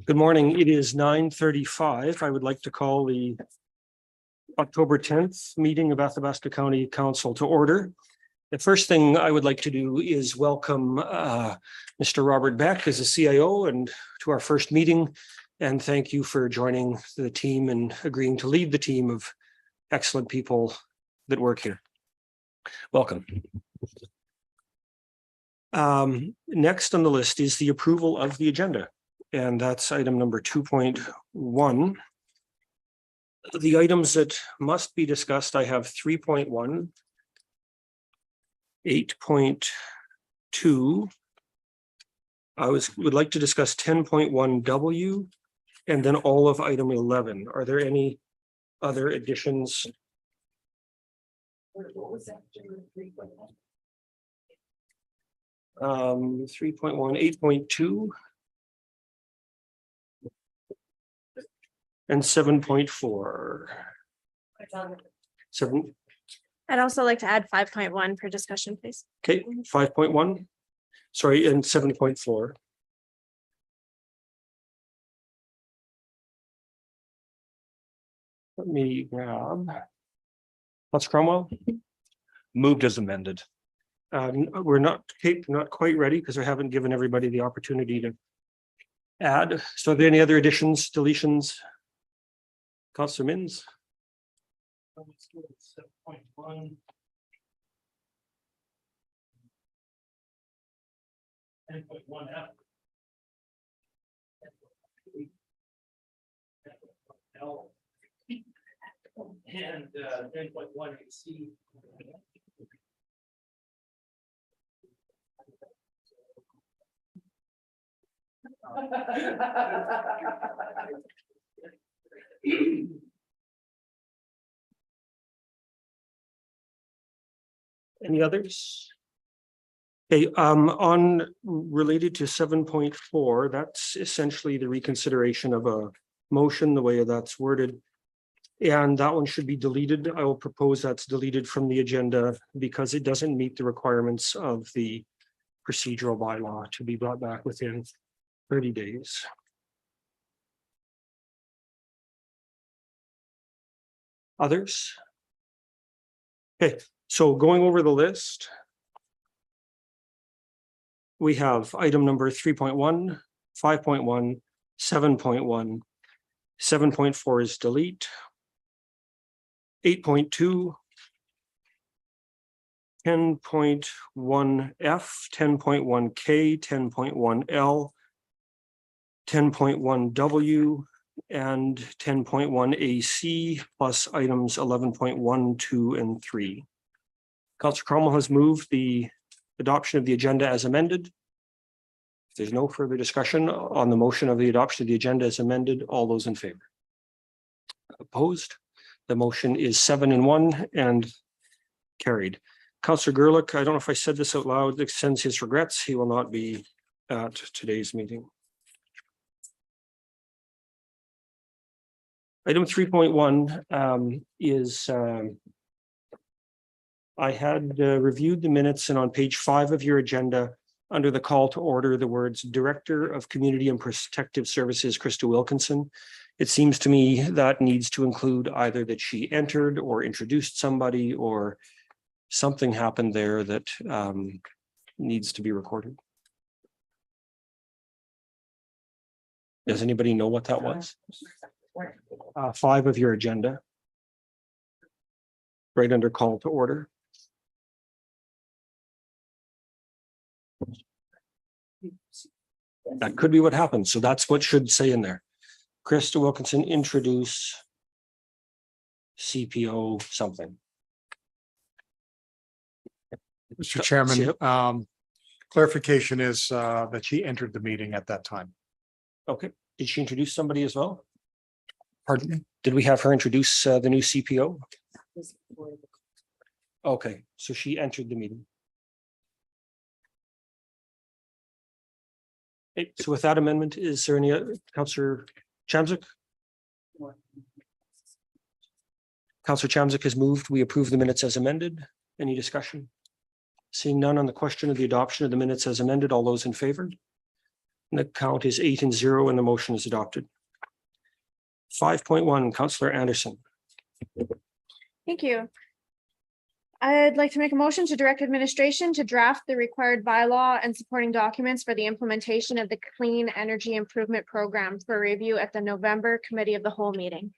Good morning. It is 9:35. I would like to call the October 10th meeting of Athabasca County Council to order. The first thing I would like to do is welcome Mr. Robert Beck as a CIO and to our first meeting. And thank you for joining the team and agreeing to lead the team of excellent people that work here. Welcome. Next on the list is the approval of the agenda. And that's item number 2.1. The items that must be discussed, I have 3.1, 8.2. I would like to discuss 10.1W and then all of item 11. Are there any other additions? What was that? 3.1, 8.2. And 7.4. 7. I'd also like to add 5.1 for discussion, please. Okay, 5.1. Sorry, and 7.4. Let me grab. Let's Cromwell. Moved as amended. We're not quite ready because I haven't given everybody the opportunity to add. So are there any other additions, deletions? Councillor Minns. 7.1. 10.1F. L. And 10.1C. Any others? Okay, on related to 7.4, that's essentially the reconsideration of a motion, the way that's worded. And that one should be deleted. I will propose that's deleted from the agenda because it doesn't meet the requirements of the procedural bylaw to be brought back within 30 days. Others? Okay, so going over the list, we have item number 3.1, 5.1, 7.1, 7.4 is delete, 8.2, 10.1F, 10.1K, 10.1L, 10.1W, and 10.1AC, plus items 11.1, 2, and 3. Councillor Cromwell has moved the adoption of the agenda as amended. If there's no further discussion on the motion of the adoption of the agenda as amended, all those in favor? Opposed? The motion is 7-1 and carried. Councillor Gerlich, I don't know if I said this out loud, extends his regrets. He will not be at today's meeting. Item 3.1 is I had reviewed the minutes, and on page 5 of your agenda, under the call to order, the words Director of Community and Protective Services, Krista Wilkinson. It seems to me that needs to include either that she entered or introduced somebody or something happened there that needs to be recorded. Does anybody know what that was? 5 of your agenda. Right under call to order. That could be what happened. So that's what should say in there. Krista Wilkinson introduce CPO something. Mr. Chairman, clarification is that she entered the meeting at that time. Okay. Did she introduce somebody as well? Pardon me? Did we have her introduce the new CPO? Okay, so she entered the meeting. Okay, so with that amendment, is there any other? Councillor Chamzik? Councillor Chamzik has moved. We approve the minutes as amended. Any discussion? Seeing none on the question of the adoption of the minutes as amended, all those in favor? And the count is 8-0 and the motion is adopted. 5.1, Councillor Anderson. Thank you. I'd like to make a motion to direct administration to draft the required bylaw and supporting documents for the implementation of the Clean Energy Improvement Program for review at the November Committee of the Whole meeting.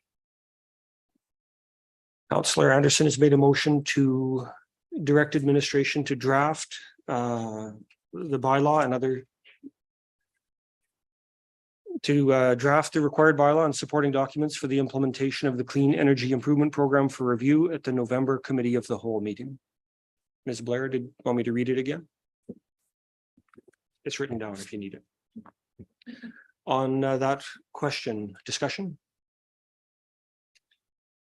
Councillor Anderson has made a motion to direct administration to draft the bylaw and other draft the required bylaw and supporting documents for the implementation of the Clean Energy Improvement Program for review at the November Committee of the Whole meeting. Ms. Blair, did you want me to read it again? It's written down if you need it. On that question, discussion?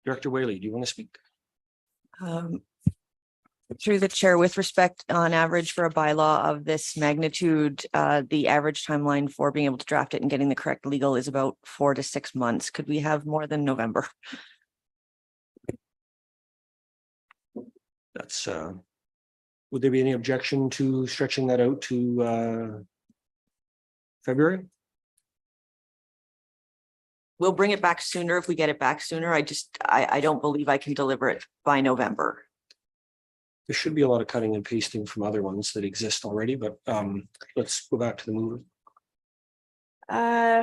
Director Whaley, do you want to speak? Through the chair, with respect, on average for a bylaw of this magnitude, the average timeline for being able to draft it and getting the correct legal is about 4 to 6 months. Could we have more than November? That's would there be any objection to stretching that out to February? We'll bring it back sooner if we get it back sooner. I don't believe I can deliver it by November. There should be a lot of cutting and pasting from other ones that exist already, but let's go back to the mover.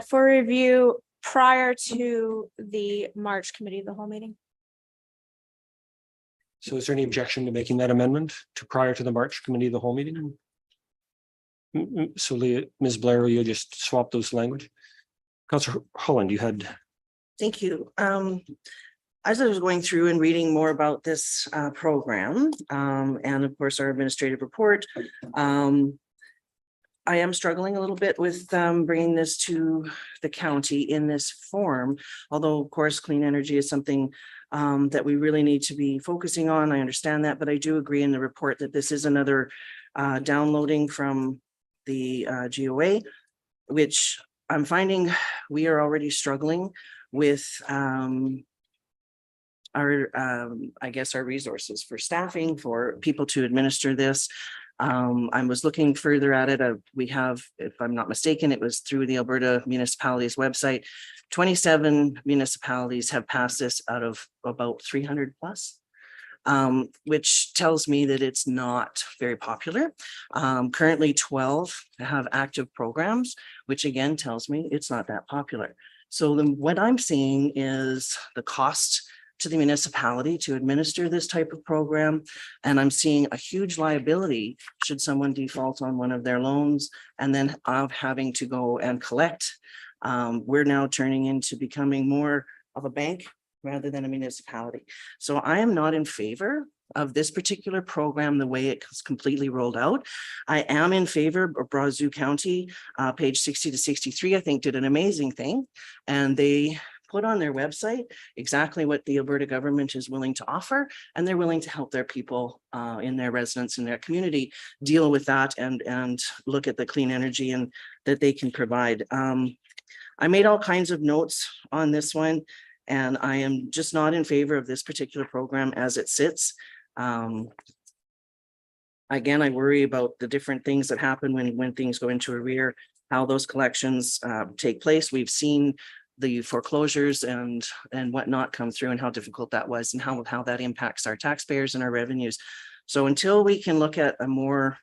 For review prior to the March Committee of the Whole meeting. So is there any objection to making that amendment to prior to the March Committee of the Whole meeting? So Ms. Blair, you'll just swap those language. Councillor Holland, you had. Thank you. As I was going through and reading more about this program, and of course, our administrative report, I am struggling a little bit with bringing this to the county in this form. Although, of course, clean energy is something that we really need to be focusing on. I understand that, but I do agree in the report that this is another downloading from the GOA, which I'm finding we are already struggling with our I guess our resources for staffing, for people to administer this. I was looking further at it. We have, if I'm not mistaken, it was through the Alberta Municipalities website. 27 municipalities have passed this out of about 300 plus, which tells me that it's not very popular. Currently 12 have active programs, which again tells me it's not that popular. So then what I'm seeing is the cost to the municipality to administer this type of program. And I'm seeing a huge liability should someone default on one of their loans and then of having to go and collect. We're now turning into becoming more of a bank rather than a municipality. So I am not in favor of this particular program, the way it's completely rolled out. I am in favor of Brazeau County, page 60 to 63, I think did an amazing thing. And they put on their website exactly what the Alberta government is willing to offer, and they're willing to help their people in their residents in their community deal with that and look at the clean energy and that they can provide. I made all kinds of notes on this one, and I am just not in favor of this particular program as it sits. Again, I worry about the different things that happen when things go into arrear, how those collections take place. We've seen the foreclosures and whatnot come through and how difficult that was and how that impacts our taxpayers and our revenues. So until we can look at a more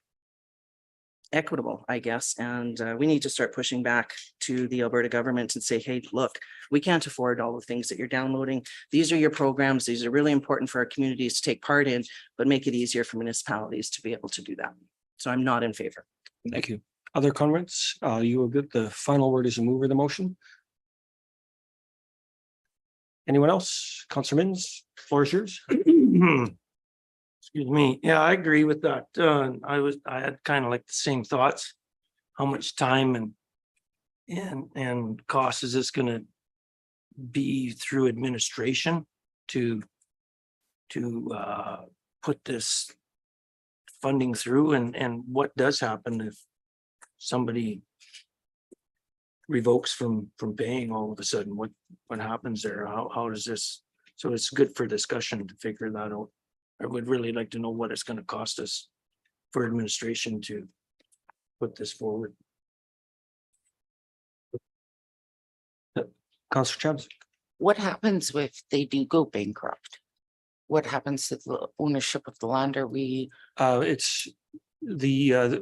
equitable, I guess, and we need to start pushing back to the Alberta government and say, hey, look, we can't afford all the things that you're downloading. These are your programs. These are really important for our communities to take part in, but make it easier for municipalities to be able to do that. So I'm not in favor. Thank you. Other comments? You will get the final word as a mover of the motion. Anyone else? Councillor Minns, floor is yours. Excuse me. Yeah, I agree with that. I had kind of like the same thoughts. How much time and cost is this going to be through administration to put this funding through, and what does happen if somebody revokes from paying all of a sudden? What happens there? How does this? So it's good for discussion to figure that out. I would really like to know what it's going to cost us for administration to put this forward. Counselor Chambliss. What happens if they do go bankrupt? What happens to the ownership of the land? Are we, It's the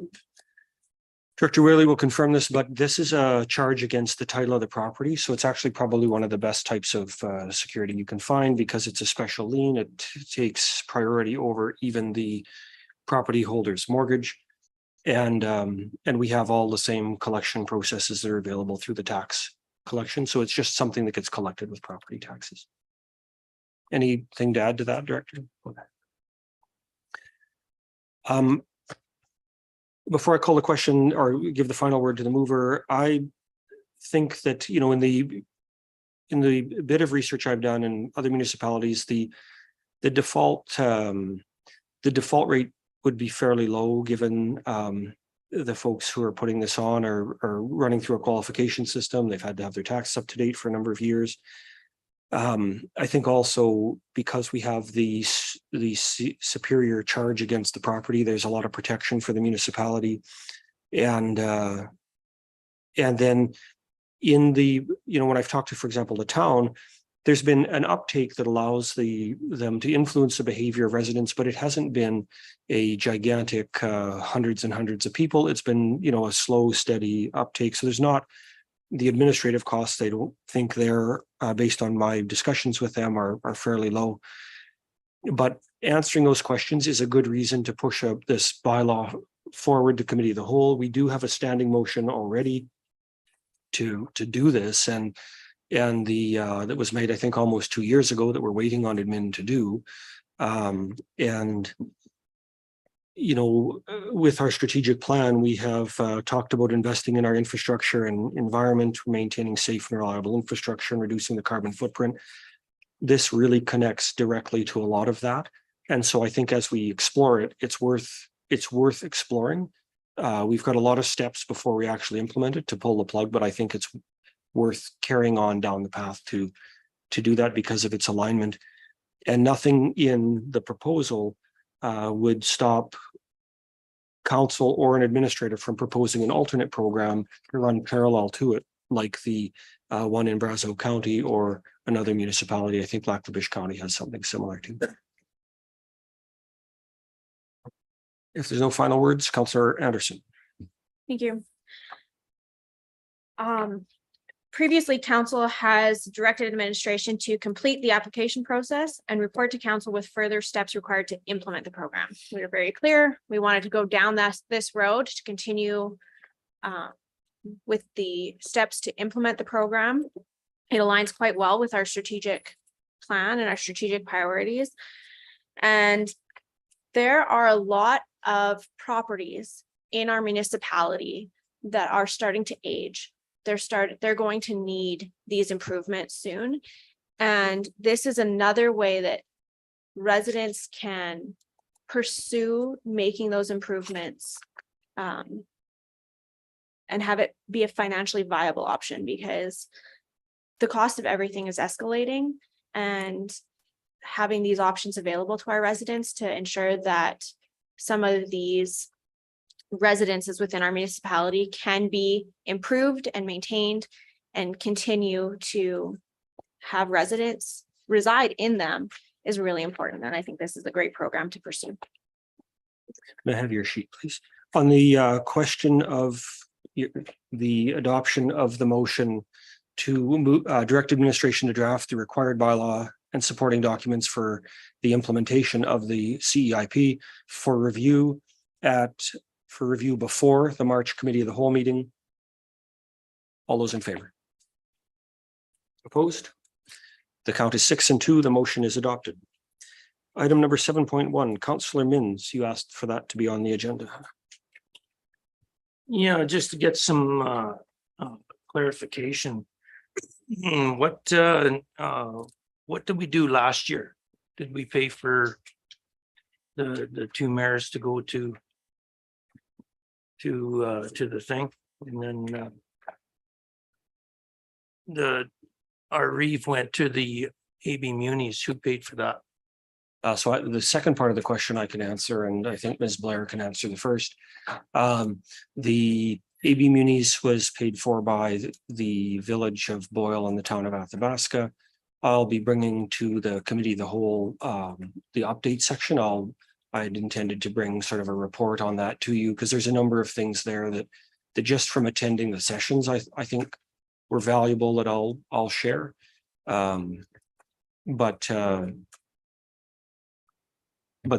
Director Whaley will confirm this, but this is a charge against the title of the property. So it's actually probably one of the best types of security you can find because it's a special lien. It takes priority over even the property holder's mortgage. And we have all the same collection processes that are available through the tax collection. So it's just something that gets collected with property taxes. Anything to add to that, Director? Okay. Before I call the question or give the final word to the mover, I think that, you know, in the bit of research I've done in other municipalities, the default rate would be fairly low given the folks who are putting this on are running through a qualification system. They've had to have their taxes up to date for a number of years. I think also because we have the superior charge against the property, there's a lot of protection for the municipality. And then in the, you know, when I've talked to, for example, the town, there's been an uptake that allows them to influence the behavior of residents, but it hasn't been a gigantic hundreds and hundreds of people. It's been, you know, a slow, steady uptake. So there's not the administrative costs. They don't think they're based on my discussions with them are fairly low. But answering those questions is a good reason to push this bylaw forward to committee of the whole. We do have a standing motion already to do this, and that was made, I think, almost 2 years ago that we're waiting on admin to do. And you know, with our strategic plan, we have talked about investing in our infrastructure and environment, maintaining safe and reliable infrastructure and reducing the carbon footprint. This really connects directly to a lot of that. And so I think as we explore it, it's worth exploring. We've got a lot of steps before we actually implement it to pull the plug, but I think it's worth carrying on down the path to do that because of its alignment. And nothing in the proposal would stop council or an administrator from proposing an alternate program to run parallel to it, like the one in Brazeau County or another municipality. I think Lac-La-Biche County has something similar to that. If there's no final words, Councillor Anderson. Thank you. Previously, council has directed administration to complete the application process and report to council with further steps required to implement the program. We were very clear. We wanted to go down this road to continue with the steps to implement the program. It aligns quite well with our strategic plan and our strategic priorities. And there are a lot of properties in our municipality that are starting to age. They're going to need these improvements soon. And this is another way that residents can pursue making those improvements and have it be a financially viable option, because the cost of everything is escalating, and having these options available to our residents to ensure that some of these residences within our municipality can be improved and maintained and continue to have residents reside in them is really important. And I think this is a great program to pursue. May I have your sheet, please? On the question of the adoption of the motion to direct administration to draft the required bylaw and supporting documents for the implementation of the CEIP for review before the March Committee of the Whole meeting. All those in favor? Opposed? The count is 6-2. The motion is adopted. Item number 7.1, Councillor Minns, you asked for that to be on the agenda. Yeah, just to get some clarification. What did we do last year? Did we pay for the two mayors to go to the thing? And then our Reeve went to the AB Munis. Who paid for that? So the second part of the question I can answer, and I think Ms. Blair can answer the first. The AB Munis was paid for by the village of Boyle and the town of Athabasca. I'll be bringing to the committee the whole, the update section. I'd intended to bring sort of a report on that to you because there's a number of things there that just from attending the sessions, I think were valuable that I'll share. But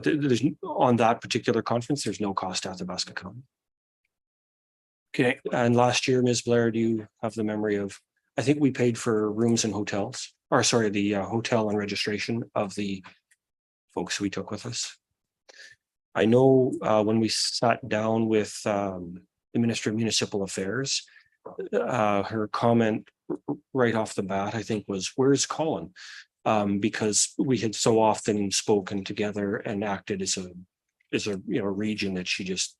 there's on that particular conference, there's no cost to Athabasca County. Okay, and last year, Ms. Blair, do you have the memory of, I think we paid for rooms and hotels, or sorry, the hotel and registration of the folks we took with us. I know when we sat down with the Minister of Municipal Affairs, her comment right off the bat, I think, was, "Where's Colin?" Because we had so often spoken together and acted as a region that she just,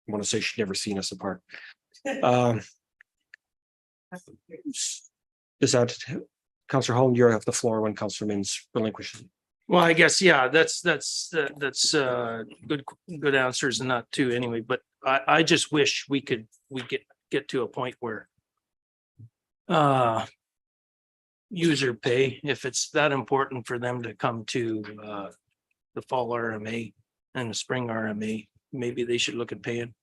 I want to say she'd never seen us apart. Is that Councillor Holland? You have the floor when Councillor Mins relinquishes. Well, I guess, yeah, that's good answers and that too anyway, but I just wish we could get to a point where user pay, if it's that important for them to come to the fall RMA and the spring RMA, maybe they should look at paying.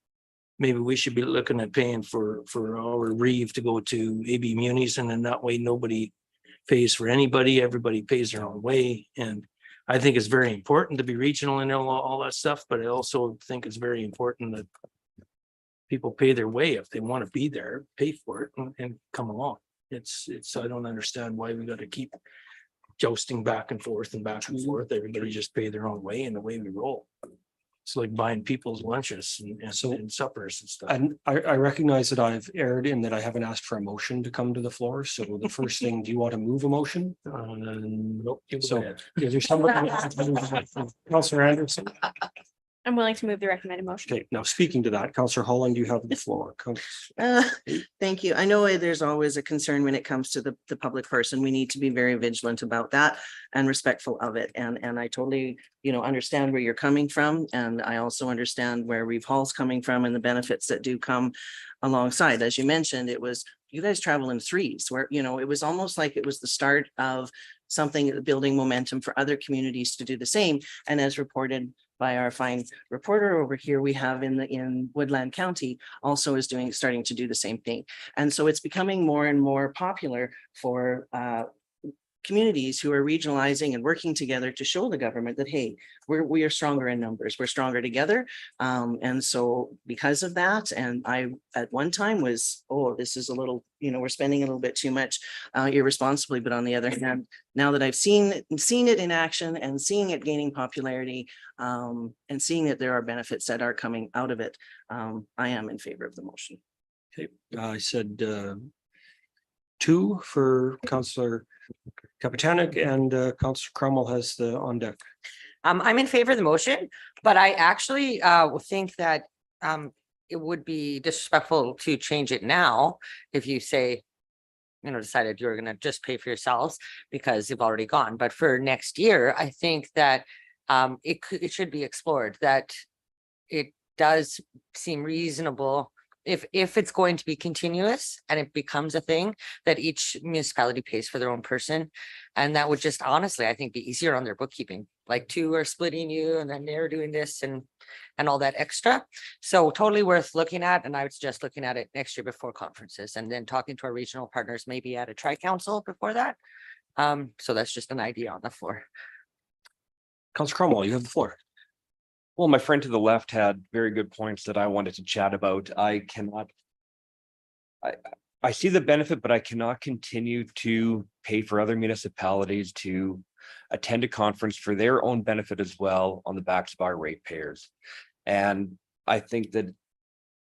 Maybe we should be looking at paying for our Reeve to go to AB Munis, and then that way nobody pays for anybody, everybody pays their own way. And I think it's very important to be regional and all that stuff, but I also think it's very important that people pay their way if they want to be there, pay for it and come along. It's, I don't understand why we got to keep jousting back and forth and back and forth. Everybody just pay their own way and the way we roll. It's like buying people's lunches and suppers and stuff. And I recognize that I've erred in that I haven't asked for a motion to come to the floor. So the first thing, do you want to move a motion? Nope. So is there somebody? Councillor Anderson? I'm willing to move the recommended motion. Okay, now speaking to that, Councillor Holland, you have the floor. Thank you. I know there's always a concern when it comes to the public person. We need to be very vigilant about that and respectful of it. And I totally, understand where you're coming from. And I also understand where Reeve Hall's coming from and the benefits that do come alongside. As you mentioned, it was, you guys travel in threes where, it was almost like it was the start of something building momentum for other communities to do the same. And as reported by our fine reporter over here, we have in Woodland County also is starting to do the same thing. And so it's becoming more and more popular for communities who are regionalizing and working together to show the government that, hey, we are stronger in numbers, we're stronger together. And so because of that, and I at one time was, oh, this is a little, we're spending a little bit too much irresponsibly. But on the other hand, now that I've seen it in action and seeing it gaining popularity and seeing that there are benefits that are coming out of it, I am in favor of the motion. Okay, I said 2 for Councillor Kapitanek, and Councillor Cromwell has the on deck. I'm in favor of the motion, but I actually think that it would be disrespectful to change it now if you say, decided you're going to just pay for yourselves because you've already gone. But for next year, I think that it should be explored, that it does seem reasonable if it's going to be continuous and it becomes a thing that each municipality pays for their own person. And that would just honestly, I think, be easier on their bookkeeping. Like 2 are splitting you and then they're doing this and all that extra. So totally worth looking at. And I would suggest looking at it next year before conferences and then talking to our regional partners, maybe at a tri-council before that. So that's just an idea on the floor. Councillor Cromwell, you have the floor. Well, my friend to the left had very good points that I wanted to chat about. I see the benefit, but I cannot continue to pay for other municipalities to attend a conference for their own benefit as well on the backs of our ratepayers. And I think that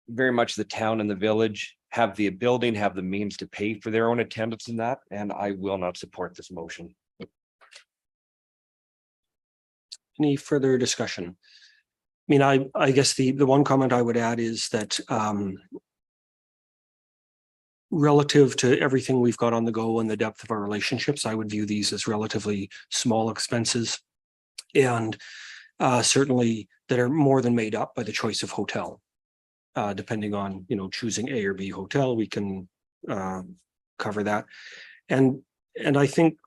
very much the town and the village have the ability and have the means to pay for their own attendance in that, and I will not support this motion. Any further discussion? I mean, I guess the one comment I would add is that relative to everything we've got on the go and the depth of our relationships, I would view these as relatively small expenses, and certainly that are more than made up by the choice of hotel. depending on, choosing A or B hotel, we can cover that. And I think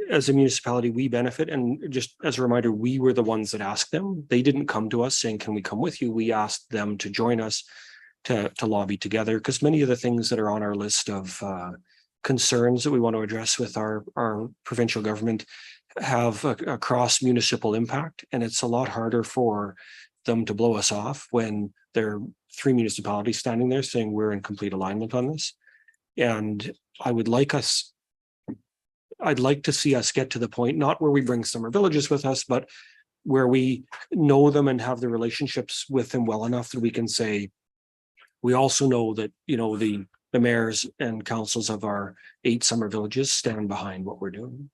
as a municipality, we benefit. And just as a reminder, we were the ones that asked them. They didn't come to us saying, can we come with you? We asked them to join us to lobby together, because many of the things that are on our list of concerns that we want to address with our provincial government have a cross municipal impact. And it's a lot harder for them to blow us off when there are 3 municipalities standing there saying we're in complete alignment on this. And I'd like to see us get to the point, not where we bring summer villages with us, but where we know them and have the relationships with them well enough that we can say, we also know that, the mayors and councils of our 8 summer villages stand behind what we're doing.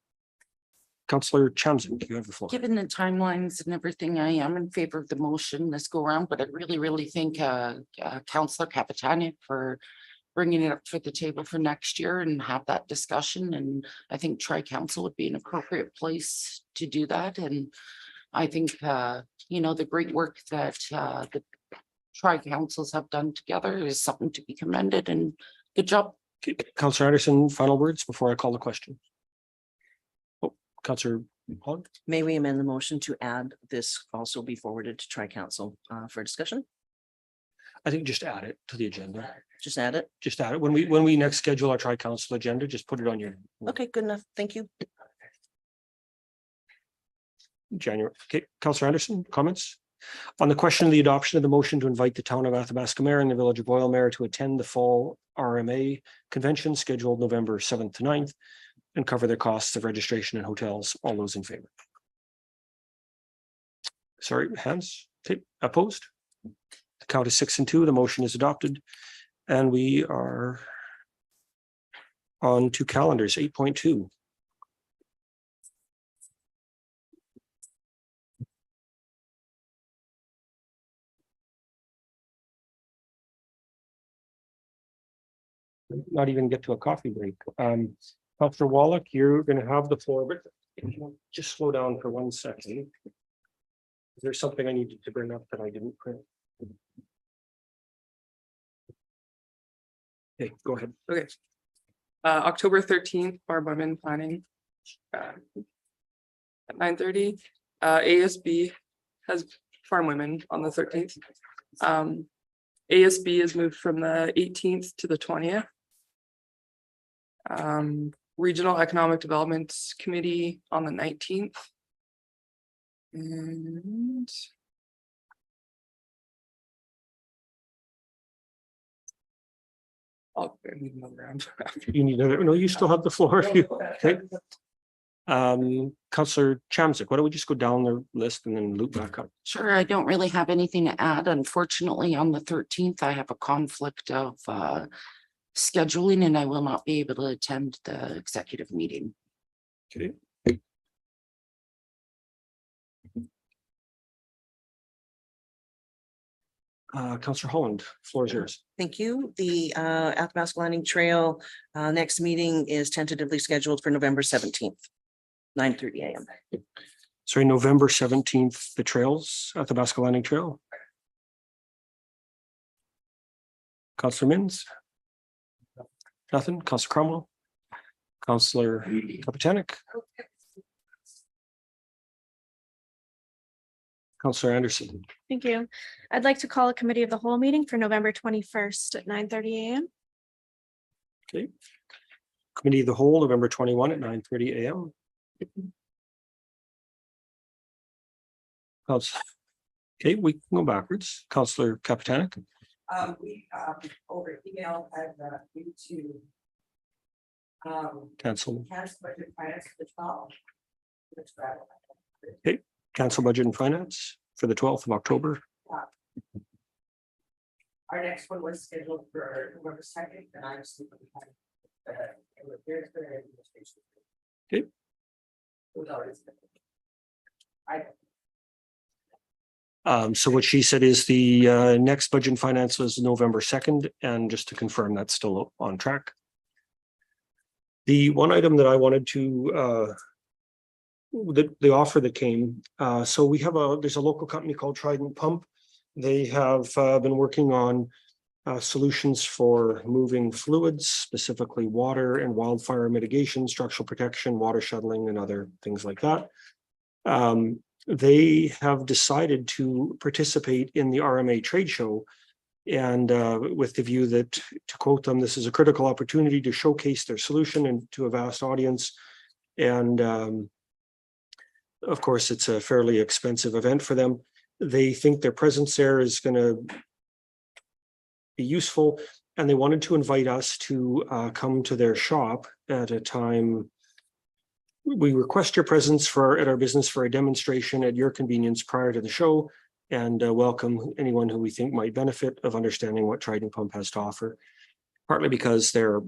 Councillor Chamzin, you have the floor. Given the timelines and everything, I am in favor of the motion this go around, but I really think Councillor Capitani for bringing it up for the table for next year and have that discussion. And I think Tri-Council would be an appropriate place to do that. And I think, the great work that the Tri-Councils have done together is something to be commended, and good job. Councillor Anderson, final words before I call the question. Oh, Councillor Holland. May we amend the motion to add this also be forwarded to Tri-Council for discussion? I think just add it to the agenda. Just add it. Just add it. When we next schedule our Tri-Council agenda, just put it on your Okay, good enough. Thank you. January. Okay, Councillor Anderson, comments? On the question of the adoption of the motion to invite the town of Athabasca Mayor and the village of Boyle to attend the fall RMA convention scheduled November 7th to 9th and cover their costs of registration and hotels. All those in favor? Sorry, hands. Okay, opposed? The count is 6 and 2. The motion is adopted. And we are on to calendars 8.2. Not even get to a coffee break. Councillor Wallach, you're going to have the floor, but if you want, just slow down for 1 second. Is there something I needed to bring up that I didn't print? Okay, go ahead. Okay. October 13th, Barb Women Planning. At 9:30. ASB has Farm Women on the 13th. ASB is moved from the 18th to the 20th. Regional Economic Development Committee on the 19th. And I'll need another round. You need another, no, you still have the floor if you, okay. Councillor Chamzik, why don't we just go down the list and then loop back up? Sure, I don't really have anything to add. Unfortunately, on the 13th, I have a conflict of scheduling and I will not be able to attend the executive meeting. Okay. Councillor Holland, floor is yours. Thank you. The Athabasca Landing Trail next meeting is tentatively scheduled for November 17th, 9:30 a.m. Sorry, November 17th, the trails, Athabasca Landing Trail. Councillor Mins? Nothing. Councillor Cromwell? Councillor Kapitanek? Councillor Anderson? Thank you. I'd like to call a committee of the whole meeting for November 21st at 9:30 a.m. Okay. Committee of the whole, November 21 at 9:30 a.m. Okay, we can go backwards. Councillor Kapitanek? We over email have you to Cancel. cancel budget finance for the 12th. Okay, cancel budget and finance for the 12th of October. Our next one was scheduled for November 2nd, and I was sleeping. Okay. So what she said is the next budget and finance was November 2nd, and just to confirm, that's still on track. The one item that I wanted to the offer that came, so we have there's a local company called Trident Pump. They have been working on solutions for moving fluids, specifically water and wildfire mitigation, structural protection, water shuttling, and other things like that. They have decided to participate in the RMA trade show. And with the view that, to quote them, this is a critical opportunity to showcase their solution and to a vast audience. And of course, it's a fairly expensive event for them. They think their presence there is going to be useful, and they wanted to invite us to come to their shop at a time. We request your presence at our business for a demonstration at your convenience prior to the show, and welcome anyone who we think might benefit of understanding what Trident Pump has to offer. Partly because they're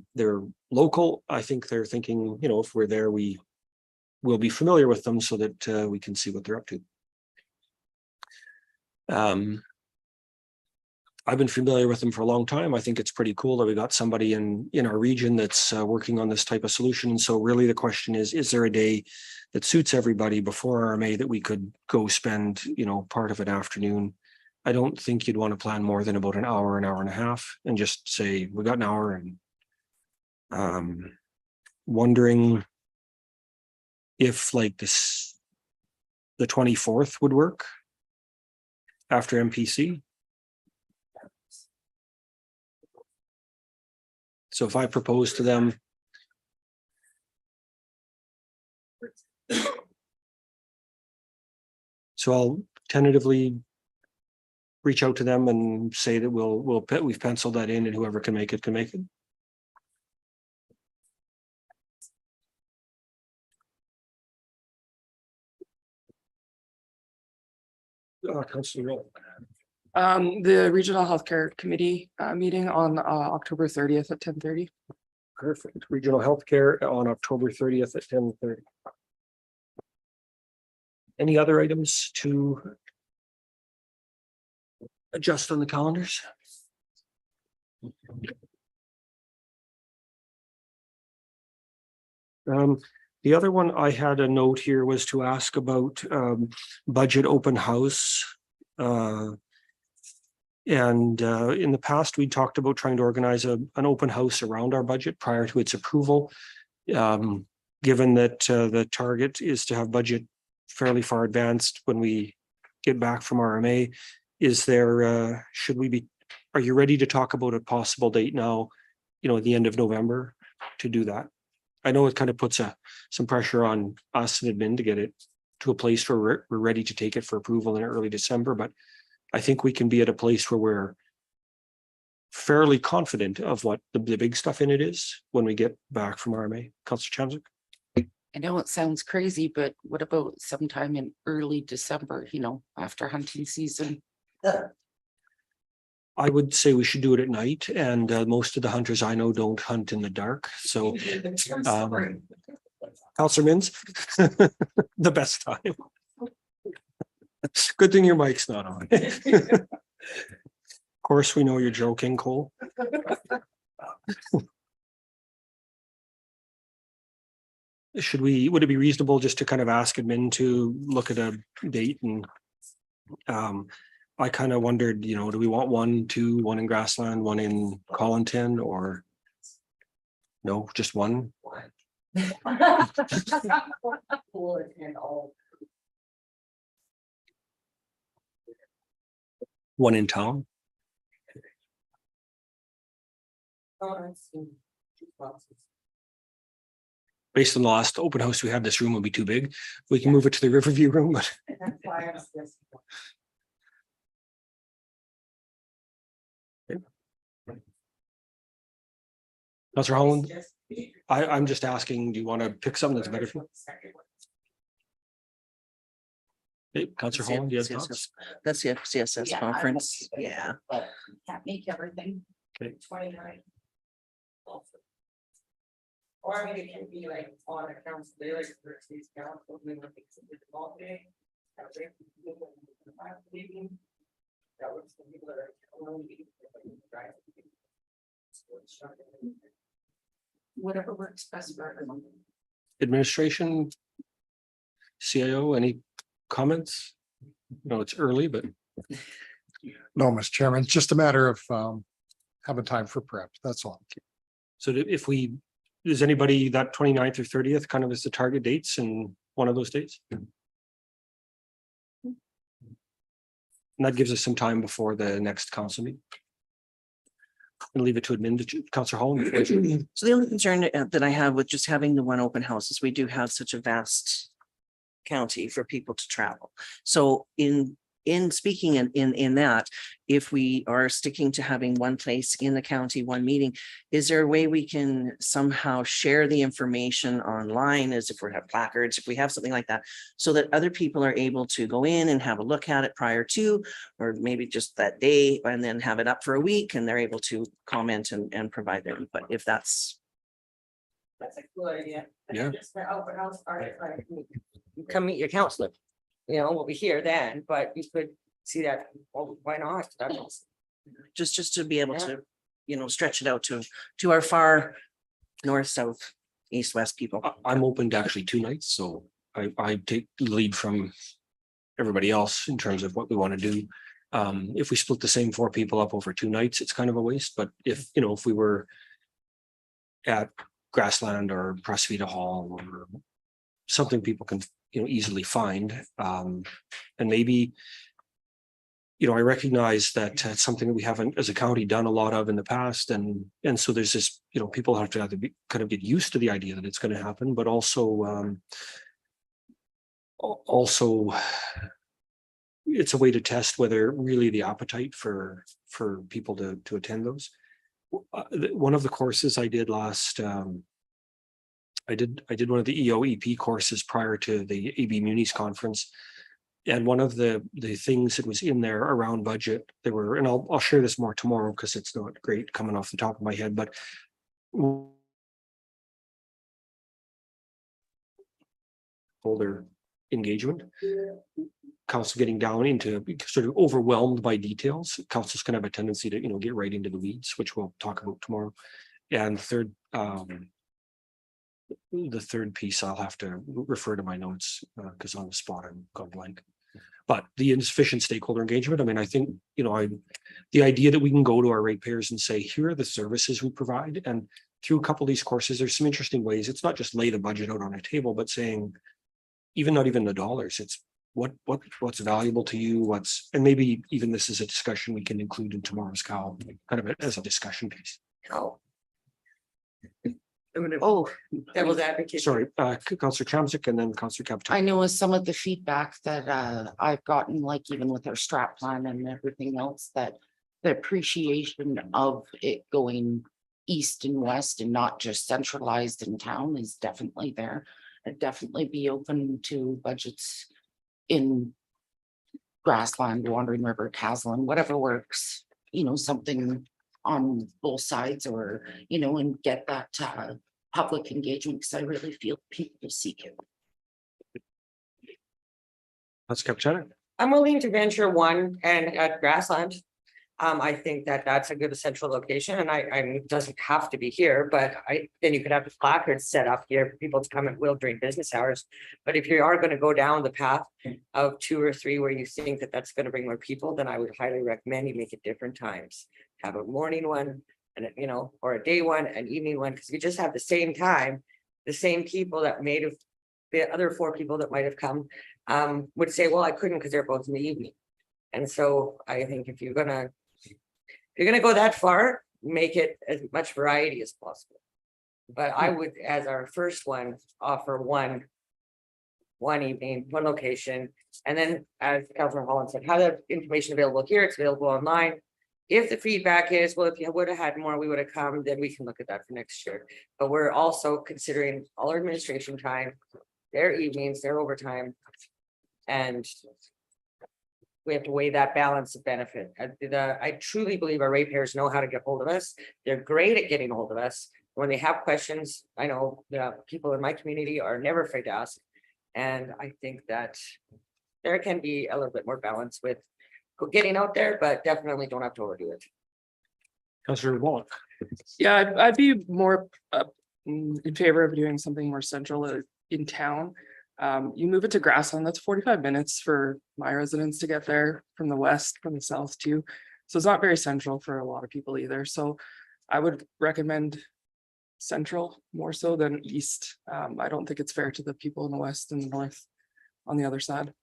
local. I think they're thinking, you know, if we're there, we will be familiar with them so that we can see what they're up to. I've been familiar with them for a long time. I think it's pretty cool that we got somebody in our region that's working on this type of solution. And so really the question is there a day that suits everybody before RMA that we could go spend, you know, part of an afternoon? I don't think you'd want to plan more than about an hour and a half, and just say, we got an hour, and wondering if like this, the 24th would work after MPC. So if I propose to them, so I'll tentatively reach out to them and say that we've penciled that in, and whoever can make it can make it. Councilor Roll. The Regional Healthcare Committee meeting on October 30th at 10:30. Perfect. Regional Healthcare on October 30th at 10:30. Any other items to adjust on the calendars? The other one I had a note here was to ask about budget open house. And in the past, we talked about trying to organize an open house around our budget prior to its approval. Given that the target is to have budget fairly far advanced when we get back from RMA, is there, are you ready to talk about a possible date now, you know, at the end of November to do that? I know it kind of puts some pressure on us and admin to get it to a place where we're ready to take it for approval in early December, but I think we can be at a place where we're fairly confident of what the big stuff in it is when we get back from RMA. Councillor Chamzik. I know it sounds crazy, but what about sometime in early December, you know, after hunting season? I would say we should do it at night, and most of the hunters I know don't hunt in the dark. So, Councillor Mins, the best time. Good thing your mic's not on. Of course, we know you're joking, Cole. Would it be reasonable just to kind of ask admin to look at a date? And I kind of wondered, you know, do we want one in Grassland, one in Collinton, or no, just one? One in town? Based on the last open house we had, this room would be too big. We can move it to the Riverview room, but. Councillor Holland, I'm just asking, do you want to pick something that's better for you? Hey, Councillor Holland, do you have thoughts? That's the FCSS Yeah, I conference. don't- Yeah. But can't make everything. Okay. 29. Or I mean, it can be like on a council day, like versus council, we would fix it all day. That way, people in the last meeting, that was the people that are only drive. Whatever works best for everyone. Administration, CIO, any comments? No, it's early, but No, Mr. Chairman, it's just a matter of have a time for prep. That's all. So if we, is anybody that 29th or 30th kind of as the target dates and one of those dates? And that gives us some time before the next council meeting. And leave it to admin to Councillor Hall. So the only concern that I have with just having the one open house is we do have such a vast county for people to travel. So in speaking in that, if we are sticking to having one place in the county, one meeting, is there a way we can somehow share the information online, as if we have placards, if we have something like that, so that other people are able to go in and have a look at it prior to, or maybe just that day, and then have it up for a week and they're able to comment and provide their input, if that's. That's a cool idea. Yeah. Just the open house part, like, You come meet your counselor. You know, we'll be here then, but you could see that, well, why not? That's- Just to be able Yeah. to, stretch it out to our far north, south, east, west people. I'm open to actually 2 nights, so I take lead from everybody else in terms of what we want to do. If we split the same 4 people up over 2 nights, it's kind of a waste, but if we were at Grassland or Prospita Hall or something people can, easily find, and maybe, I recognize that it's something that we haven't as a county done a lot of in the past. And so there's this, people have to either be kind of get used to the idea that it's going to happen, but also it's a way to test whether really the appetite for people to attend those. One of the courses I did last, I did one of the EOEP courses prior to the AB Munis conference. And one of the things that was in there around budget, there were, and I'll share this more tomorrow because it's not great coming off the top of my head, but holder engagement. Council getting down into sort of overwhelmed by details. Councils can have a tendency to, get right into the weeds, which we'll talk about tomorrow. And the third piece, I'll have to refer to my notes because on the spot I'm gone blank. But the insufficient stakeholder engagement, I think, the idea that we can go to our ratepayers and say, here are the services we provide. And through a couple of these courses, there's some interesting ways. It's not just lay the budget out on a table, but saying, not even the dollars, it's what's valuable to you, and maybe even this is a discussion we can include in tomorrow's call, kind of as a discussion piece. Oh, devil's advocate. Sorry, Councillor Chamzik and then Councillor Captain. I know with some of the feedback that I've gotten, like even with our strat plan and everything else, that the appreciation of it going east and west and not just centralized in town is definitely there. I'd definitely be open to budgets in Grassland, Wandering River, Caslin, whatever works, something on both sides, or, and get that public engagement, because I really feel people seek it. That's Captain. I'm willing to venture one and at Grassland. I think that that's a good central location, and it doesn't have to be here, but then you could have the placards set up here for people to come at will during business hours. But if you are going to go down the path of 2 or 3 where you think that that's going to bring more people, then I would highly recommend you make it different times. Have a morning one and or a day one, an evening one, because we just have the same time, the same people that the other 4 people that might have come would say, well, I couldn't because they're both in the evening. And so I think if you're gonna go that far, make it as much variety as possible. But I would, as our first one, offer one evening, one location, and then as Councilor Holland said, have the information available here, it's available online. If the feedback is, well, if you would have had more, we would have come, then we can look at that for next year. But we're also considering all our administration time, their evenings, their overtime, and we have to weigh that balance of benefit. I truly believe our ratepayers know how to get hold of us. They're great at getting hold of us. When they have questions, I know the people in my community are never afraid to ask. And I think that there can be a little bit more balance with getting out there, but definitely don't have to overdo it. Councillor Wallach. Yeah, I'd be more in favor of doing something more central in town. You move it to Grassland, that's 45 minutes for my residents to get there from the west, from the south too. So it's not very central for a lot of people either. So I would recommend central more so than east. I don't think it's fair to the people in the west and the north on the other side.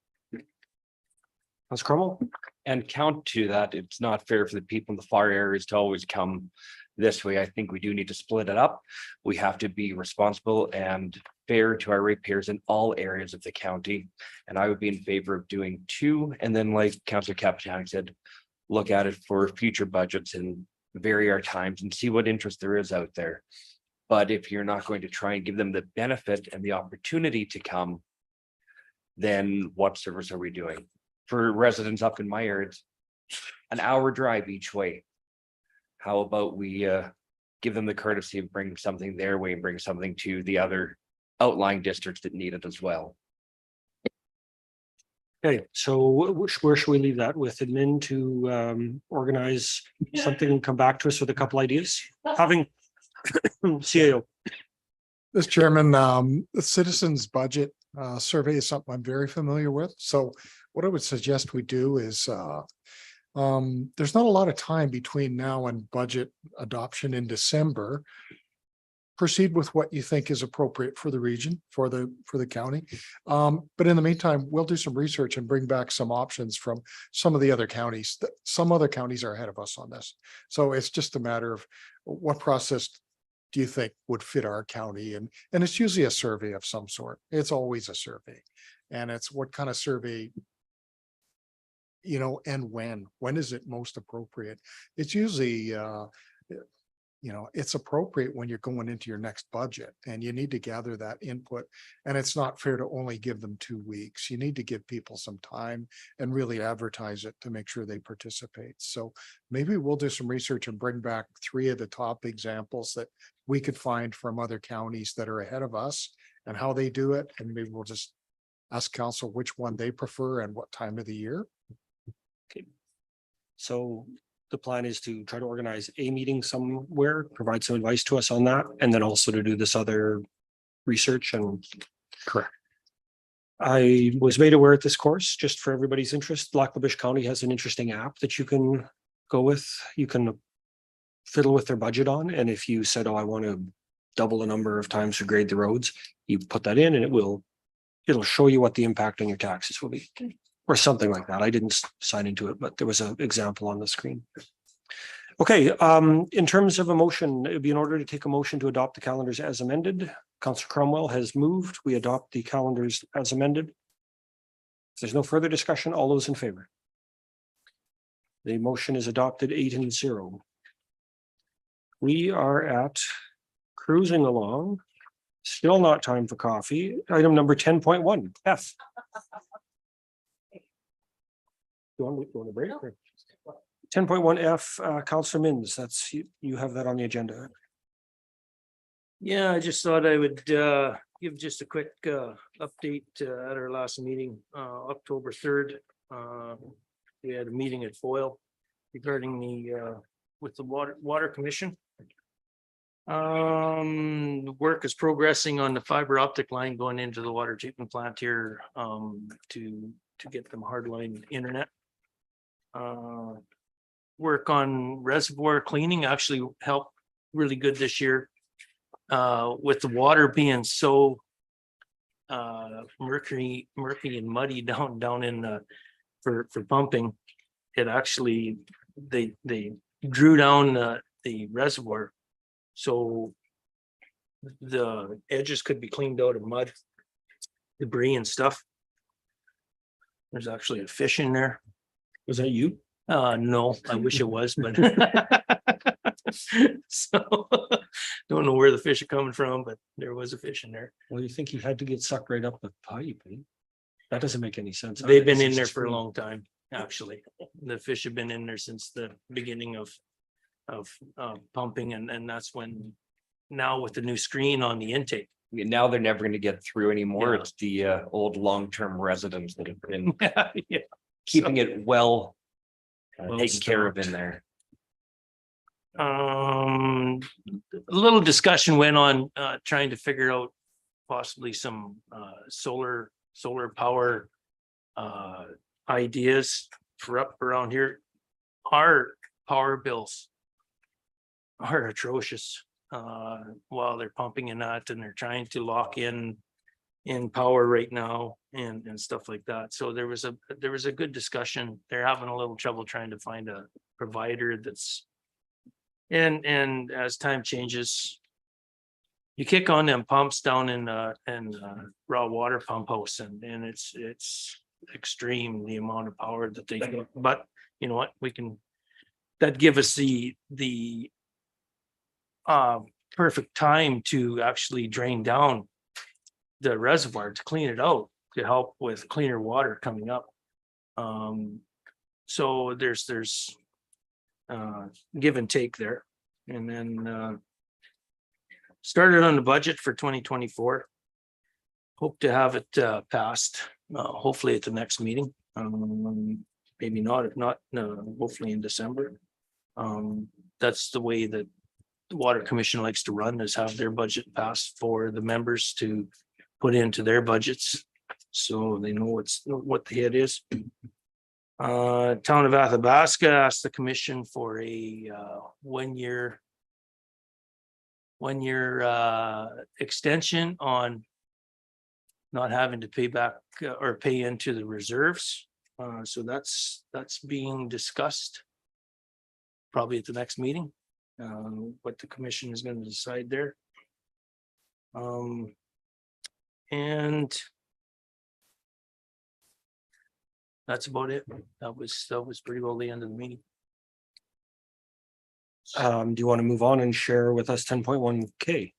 Councillor Cromwell? And count to that, it's not fair for the people in the far areas to always come this way. I think we do need to split it up. We have to be responsible and fair to our ratepayers in all areas of the county. And I would be in favor of doing two, and then like Councillor Capitani said, look at it for future budgets and vary our times and see what interest there is out there. But if you're not going to try and give them the benefit and the opportunity to come, then what service are we doing? For residents up in my area, it's an hour drive each way. How about we give them the courtesy of bringing something their way and bring something to the other outlying districts that need it as well? Okay, so where should we leave that with admin to organize something and come back to us with a couple ideas? Having CAO. Mr. Chairman, the citizens budget survey is something I'm very familiar with. So what I would suggest we do is there's not a lot of time between now and budget adoption in December. Proceed with what you think is appropriate for the region, for the county. But in the meantime, we'll do some research and bring back some options from some of the other counties. Some other counties are ahead of us on this. So it's just a matter of what process do you think would fit our county? And it's usually a survey of some sort. It's always a survey. And it's what kind of survey, you know, and when is it most appropriate? It's usually, you know, it's appropriate when you're going into your next budget and you need to gather that input. And it's not fair to only give them 2 weeks. You need to give people some time and really advertise it to make sure they participate. So maybe we'll do some research and bring back 3 of the top examples that we could find from other counties that are ahead of us and how they do it. And maybe we'll just ask council which one they prefer and what time of the year. Okay. So the plan is to try to organize a meeting somewhere, provide some advice to us on that, and then also to do this other research and. Correct. I was made aware at this course, just for everybody's interest, Lac-La-Biche County has an interesting app that you can go with. You can fiddle with their budget on, and if you said, oh, I want to double the number of times to grade the roads, you put that in and it'll show you what the impact on your taxes will be. Or something like that. I didn't sign into it, but there was an example on the screen. Okay, in terms of a motion, it would be in order to take a motion to adopt the calendars as amended. Councillor Cromwell has moved. We adopt the calendars as amended. If there's no further discussion, all those in favor? The motion is adopted 8-0. We are at cruising along. Still not time for coffee. Item number 10.1 F. You want to break? 10.1 F, Councillor Mins, that's you have that on the agenda. Yeah, I just thought I would give just a quick update at our last meeting, October 3rd. We had a meeting at Foyle regarding with the Water Commission. Work is progressing on the fiber optic line going into the water treatment plant here to get them hardline internet. Work on reservoir cleaning actually helped really good this year. With the water being so murky and muddy down in for pumping, it actually they drew down the reservoir, so the edges could be cleaned out of mud, debris and stuff. There's actually a fish in there. Was that you? No, I wish it was, but so don't know where the fish are coming from, but there was a fish in there. Well, you think he had to get sucked right up the pipe? Eh? That doesn't make any sense. They've been in there for a long time, actually. The fish have been in there since the beginning of pumping, and that's when now with the new screen on the intake. Now they're never going to get through anymore. Yeah. It's the old long-term residents that have been Yeah. keeping it well Well taken care of stocked. in there. A little discussion went on trying to figure out possibly some solar power ideas for up around here. our power bills are atrocious, while they're pumping in that and they're trying to lock in power right now and stuff like that. So there was a good discussion. They're having a little trouble trying to find a provider that's and as time changes, you kick on them pumps down in raw water pump house and it's extreme the amount of power that they get. But you know what, that give us the perfect time to actually drain down the reservoir to clean it out, to help with cleaner water coming up. So there's give and take there. And then started on the budget for 2024. Hope to have it passed, hopefully at the next meeting. Maybe not, if not, hopefully in December. That's the way that the Water Commission likes to run, is have their budget passed for the members to put into their budgets, so they know what the hit is. Town of Athabasca asked the commission for a 1 year extension on not having to pay back or pay into the reserves. So that's being discussed probably at the next meeting, what the commission is going to decide there. And that's about it. That was pretty well the end of the meeting. Do you want to move on and share with us 10.1K?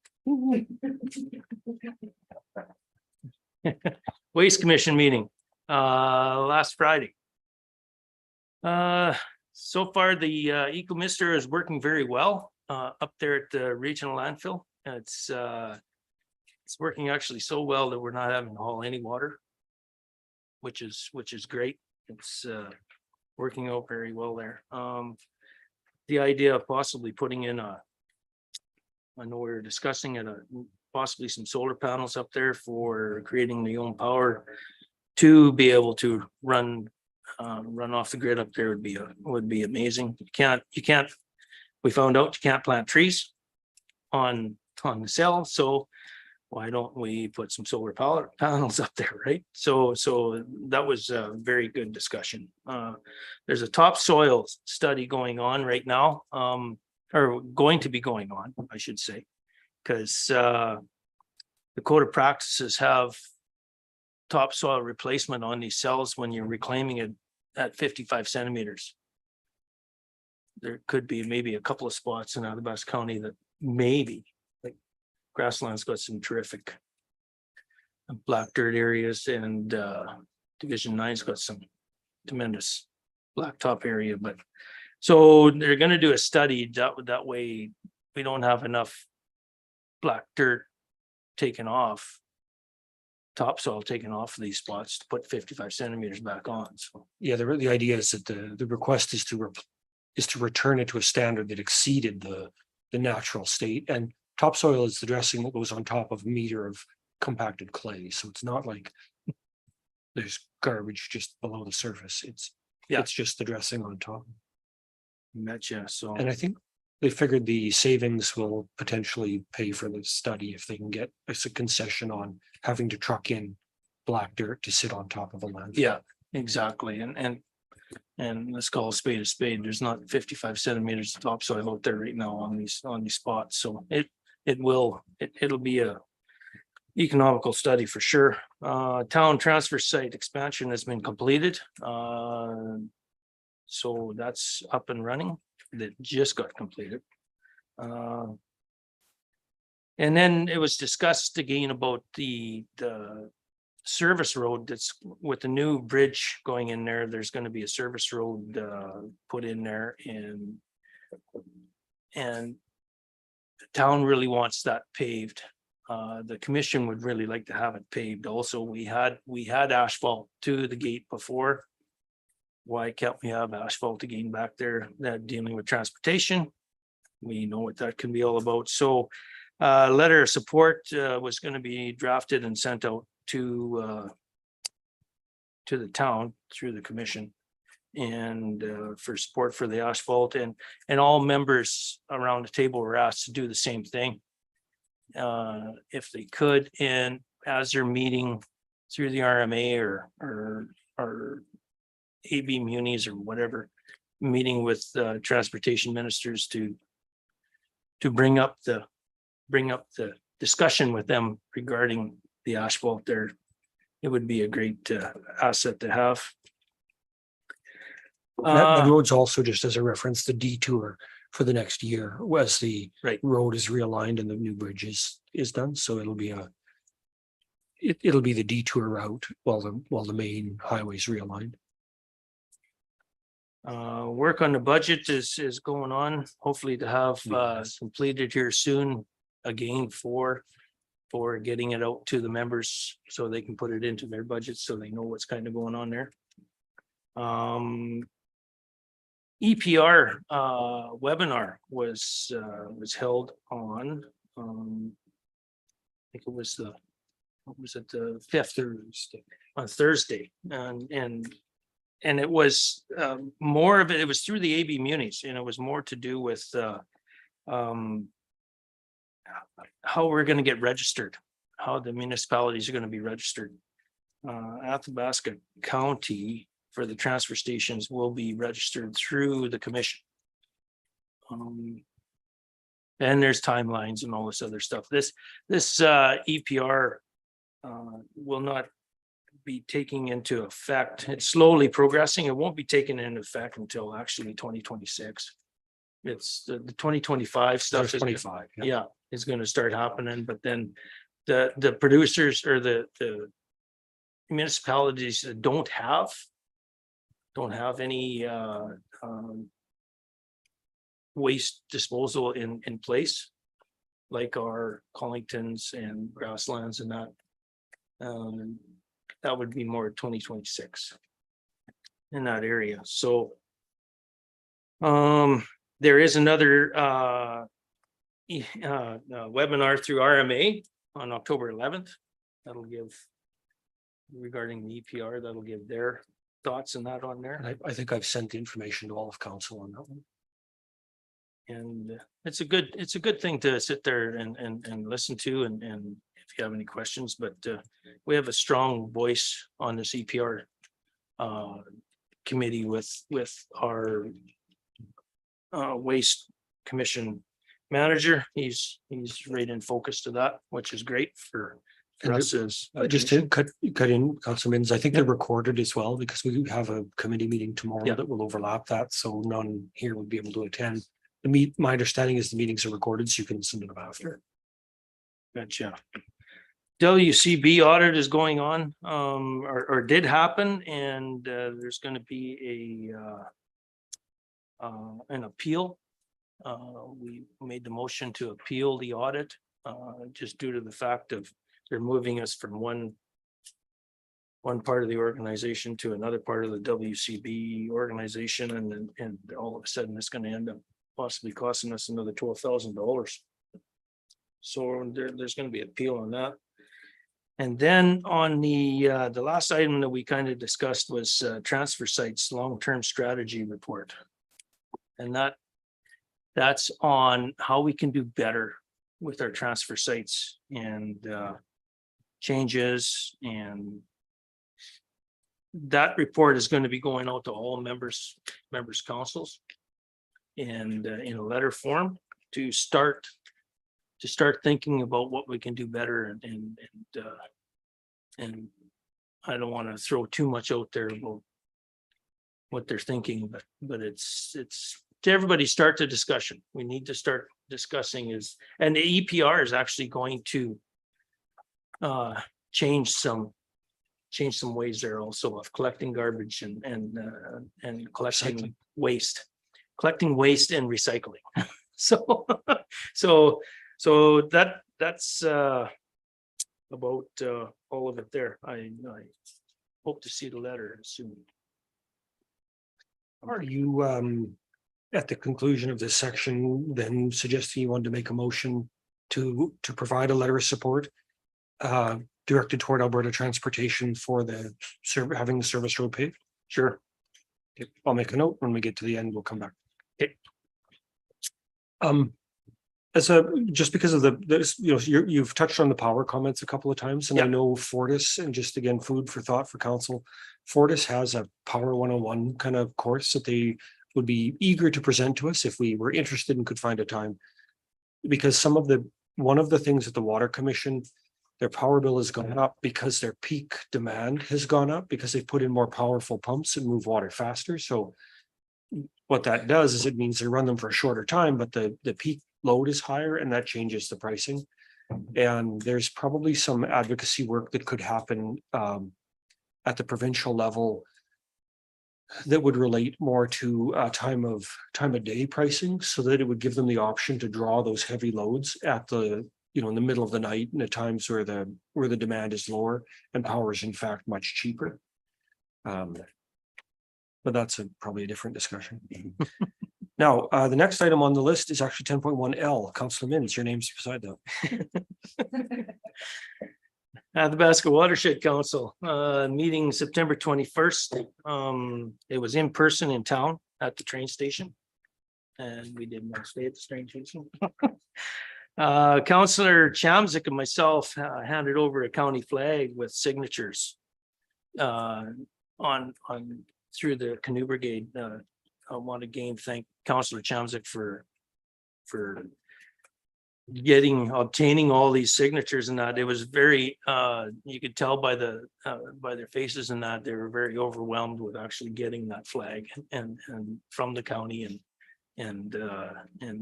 Waste Commission meeting, last Friday. So far the Eco-Mister is working very well, up there at the regional landfill. It's working actually so well that we're not having to haul any water, which is great. It's working out very well there. The idea of possibly putting in I know we were discussing it, possibly some solar panels up there for creating the own power to be able to run off the grid up there would be amazing. You can't, we found out you can't plant trees on the cell, so why don't we put some solar power panels up there, right? So that was a very good discussion. There's a topsoil study going on right now, or going to be going on, I should say, because the code of practices have topsoil replacement on these cells when you're reclaiming it at 55 centimeters. There could be maybe a couple of spots in Athabasca County that maybe, like Grassland's got some terrific black dirt areas, and Division 9's got some tremendous blacktop area. But so they're going to do a study that way we don't have enough black dirt taken off, topsoil taken off of these spots to put 55 centimeters back on. So Yeah, the idea is that the request is to return it to a standard that exceeded the natural state. And topsoil is the dressing that goes on top of a meter of compacted clay. So it's not like there's garbage just below the surface. It's just the dressing on top. Betcha. So And I think they figured the savings will potentially pay for the study if they can get a concession on having to truck in black dirt to sit on top of a landfill. yeah, exactly. And let's call a spade a spade. There's not 55 centimeters of topsoil out there right now on these spots. So it'll be a economical study for sure. Town transfer site expansion has been completed. So that's up and running. That just got completed. And then it was discussed again about the service road that's with the new bridge going in there. There's going to be a service road put in there, and the town really wants that paved. The commission would really like to have it paved. Also, we had asphalt to the gate before. Why can't we have asphalt again back there, that dealing with transportation? We know what that can be all about. So letter of support was going to be drafted and sent out to the town through the commission. and for support for the asphalt, and all members around the table were asked to do the same thing. If they could, and as they're meeting through the RMA or AB munis or whatever, meeting with transportation ministers to bring up the discussion with them regarding the asphalt there. It would be a great asset to have. That road's also, just as a reference, the detour for the next year, as the Right. road is realigned and the new bridge is done, so it'll be it'll be the detour route while the main highway's realigned. Work on the budget is going on, hopefully to have completed here soon, again for getting it out to the members so they can put it into their budget, so they know what's kind of going on there. EPR webinar was held on I think it was the 5th on Thursday, and it was more of it was through the AB munis, and it was more to do with how we're going to get registered, how the municipalities are going to be registered. Athabasca County for the transfer stations will be registered through the commission. And there's timelines and all this other stuff. This EPR will not be taking into effect. It's slowly progressing. It won't be taken into effect until actually 2026. It's the 2025 stuff. There's 25. Yeah, is going to start happening, but then the producers or the municipalities that don't have any waste disposal in place, like our Collingtons and Grasslands and that, that would be more 2026 in that area. So there is another webinar through RMA on October 11th. That'll give, regarding the EPR, that'll give their thoughts and that on there. And I think I've sent the information to all of council on that one. And it's a good thing to sit there and listen to, and if you have any questions, but we have a strong voice on this EPR committee with our waste commission manager. He's right in focus to that, which is great for us as. Just to cut in, Councilmans, I think they're recorded as well, because we have a committee meeting tomorrow Yeah. that will overlap that, so none here would be able to attend. My understanding is the meetings are recorded, so you can listen to them after. Gotcha. WCB audit is going on, or did happen, and there's going to be an appeal. We made the motion to appeal the audit, just due to the fact of they're moving us from one part of the organization to another part of the WCB organization, and all of a sudden it's going to end up possibly costing us another $12,000. So there's going to be an appeal on that. And then on the last item that we kind of discussed was transfer sites long-term strategy report. And that's on how we can do better with our transfer sites and changes, and that report is going to be going out to all members councils and in a letter form to start thinking about what we can do better, and I don't want to throw too much out there about what they're thinking, but it's to everybody start the discussion. We need to start discussing and the EPR is actually going to change some ways there also of collecting garbage and collecting waste. Collecting waste and recycling. So that's about all of it there. I hope to see the letter soon. Are you at the conclusion of this section then suggesting you wanted to make a motion to provide a letter of support directed toward Alberta Transportation for having the service road paved? Sure. Okay, I'll make a note. When we get to the end, we'll come back. Okay. Just because of this, you've touched on the power comments a couple of times, and I Yeah. know Fortis, and just again, food for thought for council. Fortis has a Power 101 kind of course that they would be eager to present to us if we were interested and could find a time. Because one of the things at the Water Commission, their power bill has gone up because their peak demand has gone up because they've put in more powerful pumps and move water faster. So what that does is it means they run them for a shorter time, but the peak load is higher and that changes the pricing. And there's probably some advocacy work that could happen at the provincial level that would relate more to time of day pricing, so that it would give them the option to draw those heavy loads at the, in the middle of the night and at times where the demand is lower and power is in fact much cheaper. But that's probably a different discussion. Now, the next item on the list is actually 10.1L. Councillor Minns, your name's beside that. Athabasca Watershed Council, meeting September 21st. It was in person in town at the train station. And we did not stay at the train station. Councillor Chamzik and myself handed over a county flag with signatures through the Canoe Brigade. I want to again thank Councillor Chamzik for obtaining all these signatures, and that it was very you could tell by their faces and that they were very overwhelmed with actually getting that flag and from the county, and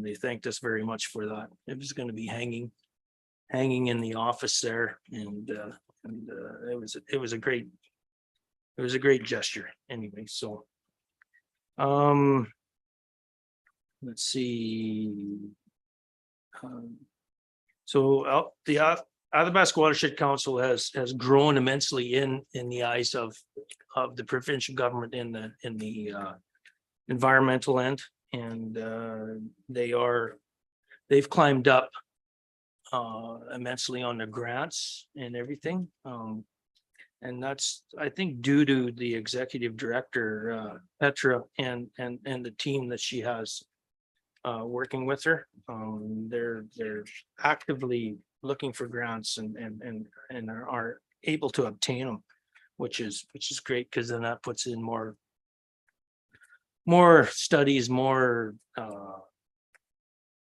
they thanked us very much for that. It was going to be hanging in the office there, and it was a great gesture anyway. So let's see. So the Athabasca Watershed Council has grown immensely in the eyes of the provincial government in the environmental end, and they've climbed up immensely on the grants and everything. And that's, I think, due to the executive director, Petra, and the team that she has working with her. They're actively looking for grants and are able to obtain them, which is great, because then that puts in more studies, more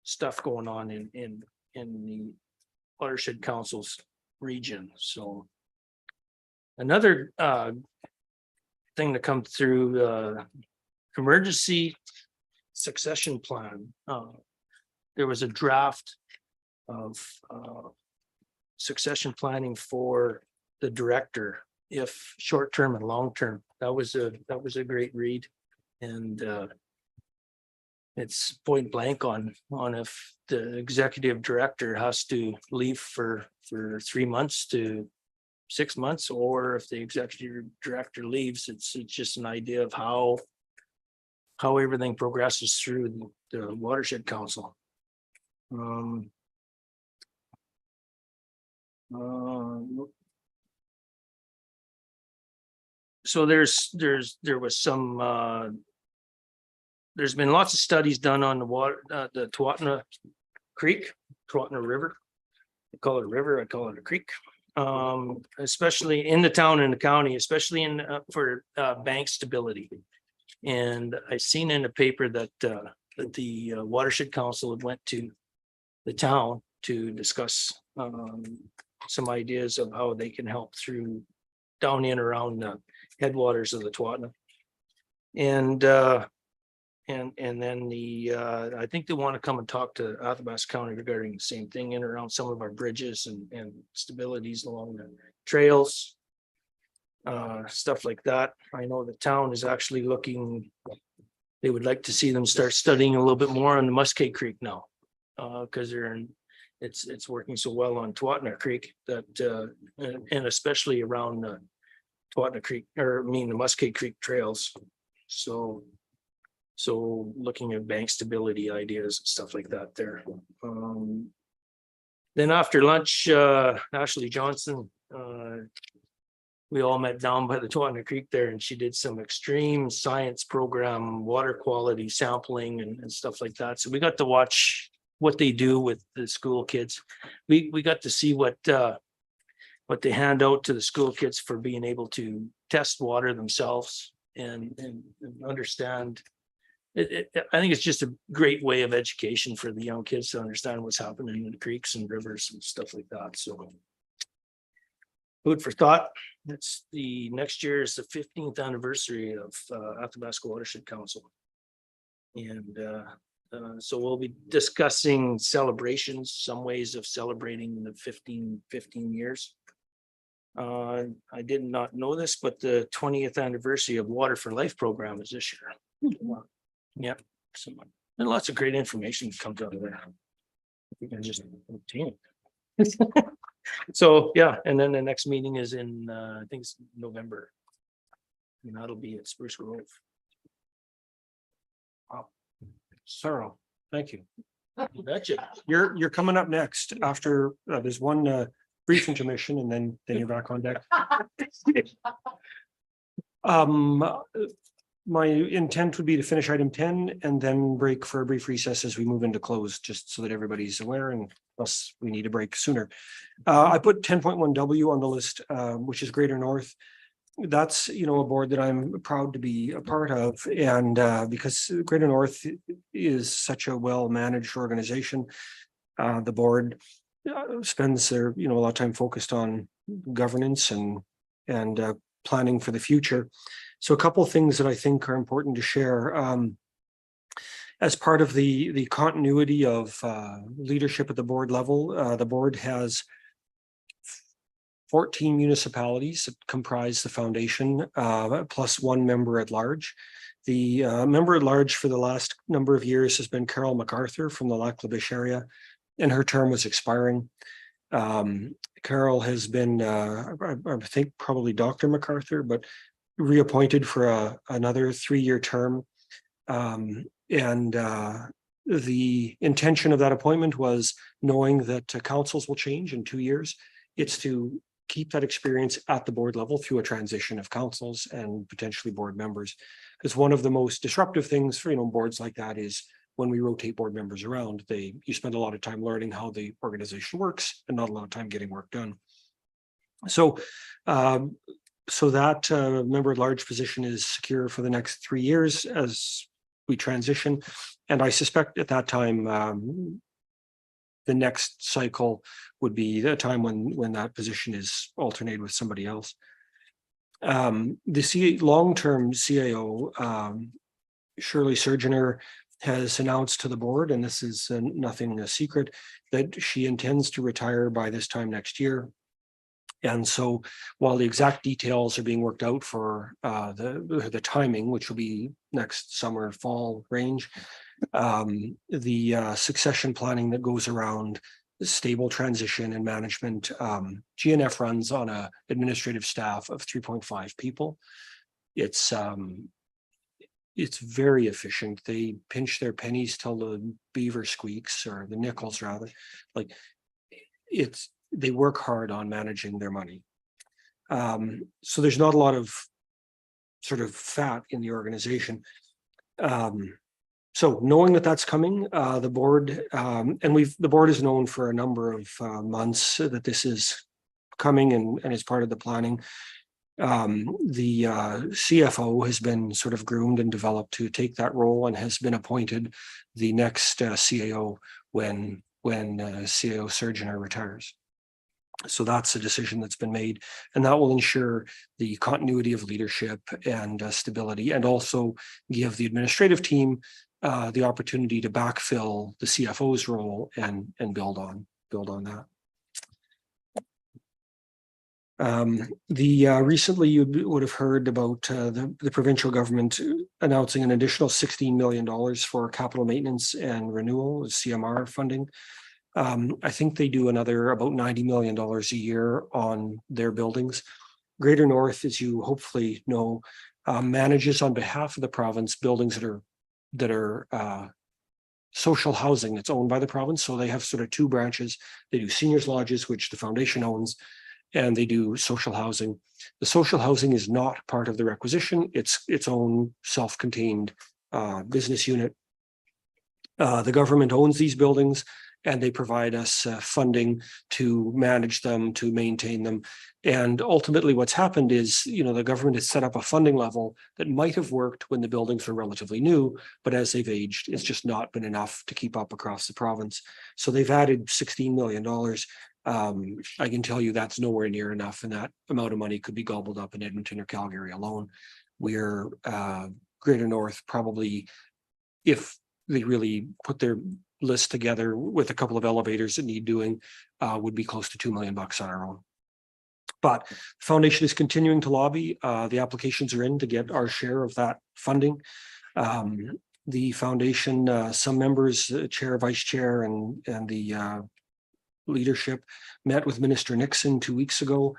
stuff going on in the Watershed Council's region. So another thing to come through, emergency succession plan. There was a draft of succession planning for the director, if short-term and long-term. That was a great read, and it's point blank on if the executive director has to leave for 3 months to 6 months, or if the executive director leaves, it's just an idea of how everything progresses through the Watershed Council. So there was some there's been lots of studies done on the water, the Tuatna Creek, Tuatna River. I call it a river, I call it a creek. Especially in the town and the county, especially for bank stability. And I seen in the paper that the Watershed Council had went to the town to discuss some ideas of how they can help through down in around the headwaters of the Tuatna. And then I think they want to come and talk to Athabasca County regarding the same thing in around some of our bridges and stabilities along the trails. Stuff like that. I know the town is actually looking, they would like to see them start studying a little bit more on the Muskeg Creek now. Because it's working so well on Tuatna Creek that and especially around Tuatna Creek, the Muskeg Creek trails. So looking at bank stability ideas and stuff like that there. Then after lunch, Ashley Johnson we all met down by the Tawanda Creek there, and she did some extreme science program, water quality sampling and stuff like that. So we got to watch what they do with the school kids. We got to see what they hand out to the school kids for being able to test water themselves and understand. I think it's just a great way of education for the young kids to understand what's happening in the creeks and rivers and stuff like that. So food for thought. That's the next year is the 15th anniversary of Athabasca Watershed Council. And so we'll be discussing celebrations, some ways of celebrating the 15 years. I did not know this, but the 20th anniversary of Water for Life program is this year. Yep. So, and lots of great information comes out of there. You can just obtain it. So, yeah, and then the next meeting is in, I think it's November. And that'll be at Spruce Grove. Wow. Sarah, thank you. You betcha. You're coming up next after, there's one brief intermission and then you're back on deck. My intent would be to finish item 10 and then break for a brief recess as we move into close, just so that everybody's aware, and plus we need a break sooner. I put 10.1W on the list, which is Greater North. That's, a board that I'm proud to be a part of, and because Greater North is such a well-managed organization, the board spends their, a lot of time focused on governance and planning for the future. So a couple of things that I think are important to share. As part of the continuity of leadership at the board level, the board has 14 municipalities that comprise the foundation, plus one member at large. The member at large for the last number of years has been Carol MacArthur from the Lac La Biche area, and her term was expiring. Carol has been, I think probably Dr. MacArthur, but reappointed for another 3-year term. The intention of that appointment was, knowing that councils will change in 2 years, it's to keep that experience at the board level through a transition of councils and potentially board members. Because one of the most disruptive things for boards like that is when we rotate board members around, you spend a lot of time learning how the organization works and not a lot of time getting work done. So that member at large position is secure for the next 3 years as we transition. And I suspect at that time, the next cycle would be the time when that position is alternated with somebody else. The long-term CAO, Shirley Surgener, has announced to the board, and this is nothing a secret, that she intends to retire by this time next year. And so while the exact details are being worked out for the timing, which will be next summer, fall range, the succession planning that goes around stable transition and management, GNF runs on a administrative staff of 3.5 people. It's very efficient. They pinch their pennies till the beaver squeaks, or the nickels rather. Like they work hard on managing their money. So there's not a lot of sort of fat in the organization. So knowing that that's coming, the board, and the board is known for a number of months that this is coming and is part of the planning. The CFO has been sort of groomed and developed to take that role and has been appointed the next CAO when CAO Surgener retires. So that's a decision that's been made, and that will ensure the continuity of leadership and stability, and also give the administrative team the opportunity to backfill the CFO's role and build on that. Recently you would have heard about the provincial government announcing an additional $16 million for capital maintenance and renewal, CMR funding. I think they do another about $90 million a year on their buildings. Greater North, as you hopefully know, manages on behalf of the province buildings that are social housing that's owned by the province. So they have sort of two branches. They do seniors lodges, which the foundation owns, and they do social housing. The social housing is not part of the requisition. It's its own self-contained business unit. The government owns these buildings and they provide us funding to manage them, to maintain them. And ultimately what's happened is, the government has set up a funding level that might have worked when the buildings were relatively new, but as they've aged, it's just not been enough to keep up across the province. So they've added $16 million. I can tell you that's nowhere near enough, and that amount of money could be gobbled up in Edmonton or Calgary alone. We're Greater North probably, if they really put their list together with a couple of elevators that need doing, would be close to $2 million on our own. But the foundation is continuing to lobby. The applications are in to get our share of that funding. The foundation, some members, chair, vice chair, and the leadership met with Minister Nixon 2 weeks ago,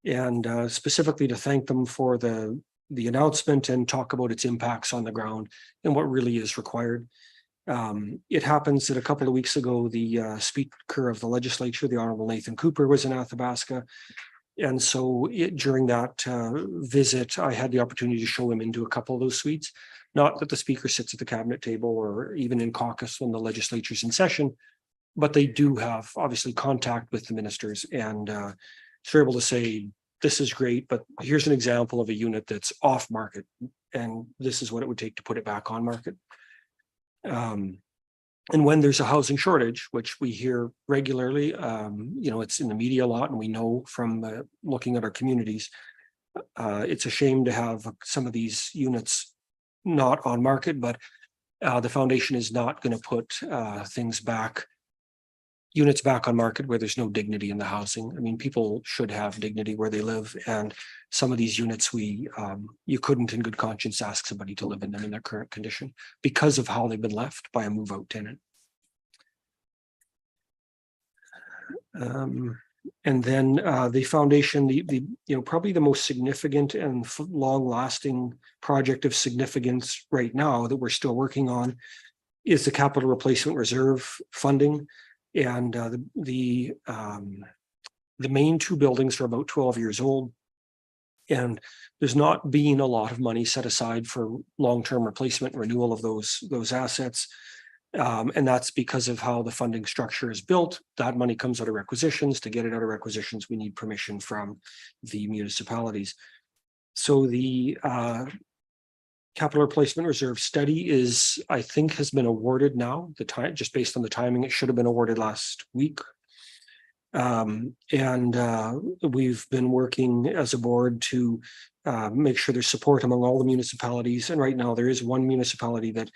and specifically to thank them for the announcement and talk about its impacts on the ground and what really is required. It happens that a couple of weeks ago, the Speaker of the Legislature, the Honorable Nathan Cooper, was in Athabasca. And so during that visit, I had the opportunity to show him into a couple of those suites. Not that the Speaker sits at the cabinet table or even in caucus when the legislature's in session, but they do have obviously contact with the ministers, and so they're able to say, this is great, but here's an example of a unit that's off market, and this is what it would take to put it back on market. And when there's a housing shortage, which we hear regularly, it's in the media a lot, and we know from looking at our communities, it's a shame to have some of these units not on market, but the foundation is not going to put units back on market where there's no dignity in the housing. I mean, people should have dignity where they live, and some of these units you couldn't in good conscience ask somebody to live in them in their current condition because of how they've been left by a move-out tenant. And then the foundation, probably the most significant and long-lasting project of significance right now that we're still working on is the capital replacement reserve funding. And the main two buildings are about 12 years old, and there's not been a lot of money set aside for long-term replacement renewal of those assets. And that's because of how the funding structure is built. That money comes out of requisitions. To get it out of requisitions, we need permission from the municipalities. So the capital replacement reserve study I think has been awarded now. Just based on the timing, it should have been awarded last week. And we've been working as a board to make sure there's support among all the municipalities. And right now there is one municipality that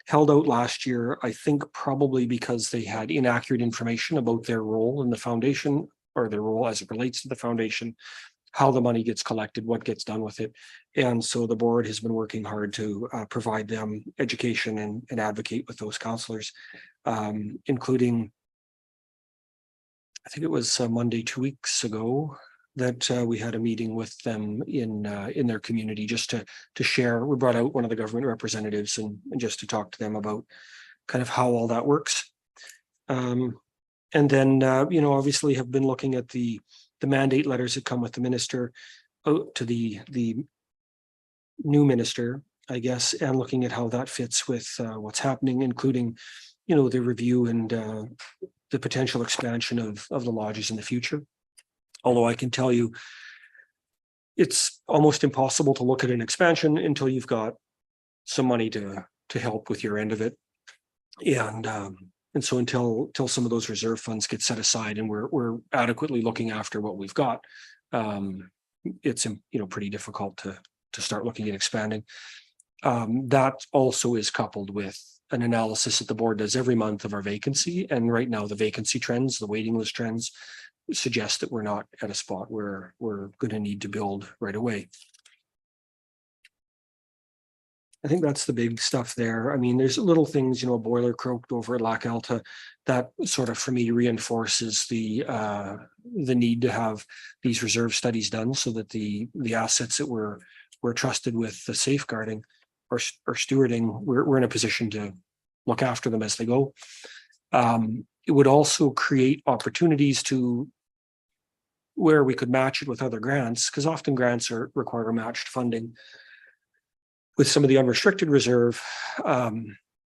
held out last year, I think probably because they had inaccurate information about their role in the foundation, or their role as it relates to the foundation, how the money gets collected, what gets done with it. And so the board has been working hard to provide them education and advocate with those counselors, including, I think it was Monday 2 weeks ago, that we had a meeting with them in their community just to share. We brought out one of the government representatives and just to talk to them about kind of how all that works. And then, obviously have been looking at the mandate letters that come with the minister to the new minister, I guess, and looking at how that fits with what's happening, including, the review and the potential expansion of the lodges in the future. Although I can tell you, it's almost impossible to look at an expansion until you've got some money to help with your end of it. And so until some of those reserve funds get set aside and we're adequately looking after what we've got, it's pretty difficult to start looking at expanding. That also is coupled with an analysis that the board does every month of our vacancy. And right now the vacancy trends, the waiting list trends suggest that we're not at a spot where we're going to need to build right away. I think that's the big stuff there. I mean, there's little things, a boiler croaked over at Lac Alta, that sort of for me reinforces the need to have these reserve studies done so that the assets that we're trusted with the safeguarding or stewarding, we're in a position to look after them as they go. It would also create opportunities to where we could match it with other grants, because often grants require matched funding. With some of the unrestricted reserve,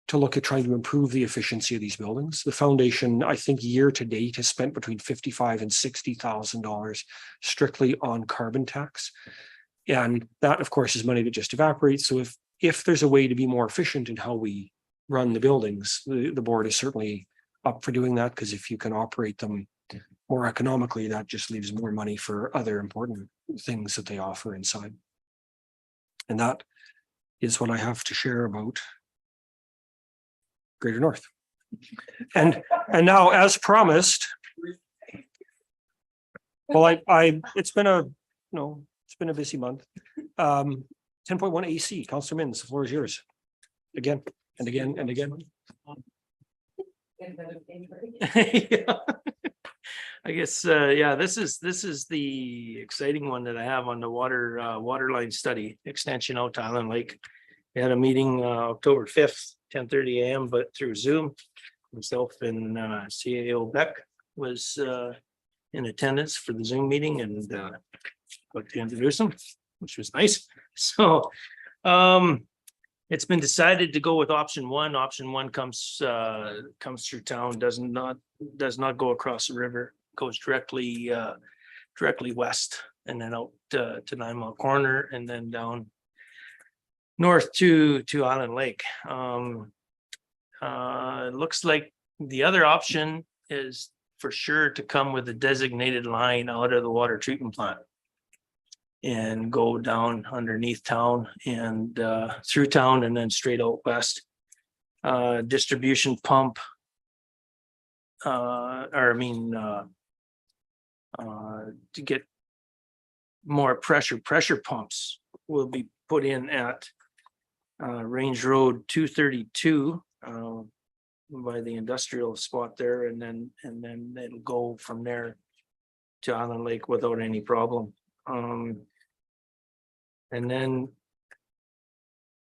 to look at trying to improve the efficiency of these buildings. The foundation, I think, year to date has spent between $55,000 and $60,000 strictly on carbon tax. And that, of course, is money that just evaporates. So if there's a way to be more efficient in how we run the buildings, the board is certainly up for doing that, because if you can operate them more economically, that just leaves more money for other important things that they offer inside. And that is what I have to share about Greater North. And now, as promised, well, it's been a busy month. 10.1 AC, Councillor Minns, the floor is yours. Again and again and again. Yeah. I guess, yeah, this is the exciting one that I have on the water line study extension out to Island Lake. We had a meeting October 5th, 10:30 a.m., but through Zoom. Myself and CAO Beck was in attendance for the Zoom meeting, and got to introduce him, which was nice. So it's been decided to go with option one. Option one comes through town, does not go across the river, goes directly west, and then out to 9 Mile Corner, and then down north to Island Lake. It looks like the other option is for sure to come with a designated line out of the water treatment plant and go down underneath town and through town and then straight out west. Distribution pump, to get more pressure pumps will be put in at Range Road 232 by the industrial spot there, and then it'll go from there to Island Lake without any problem. And then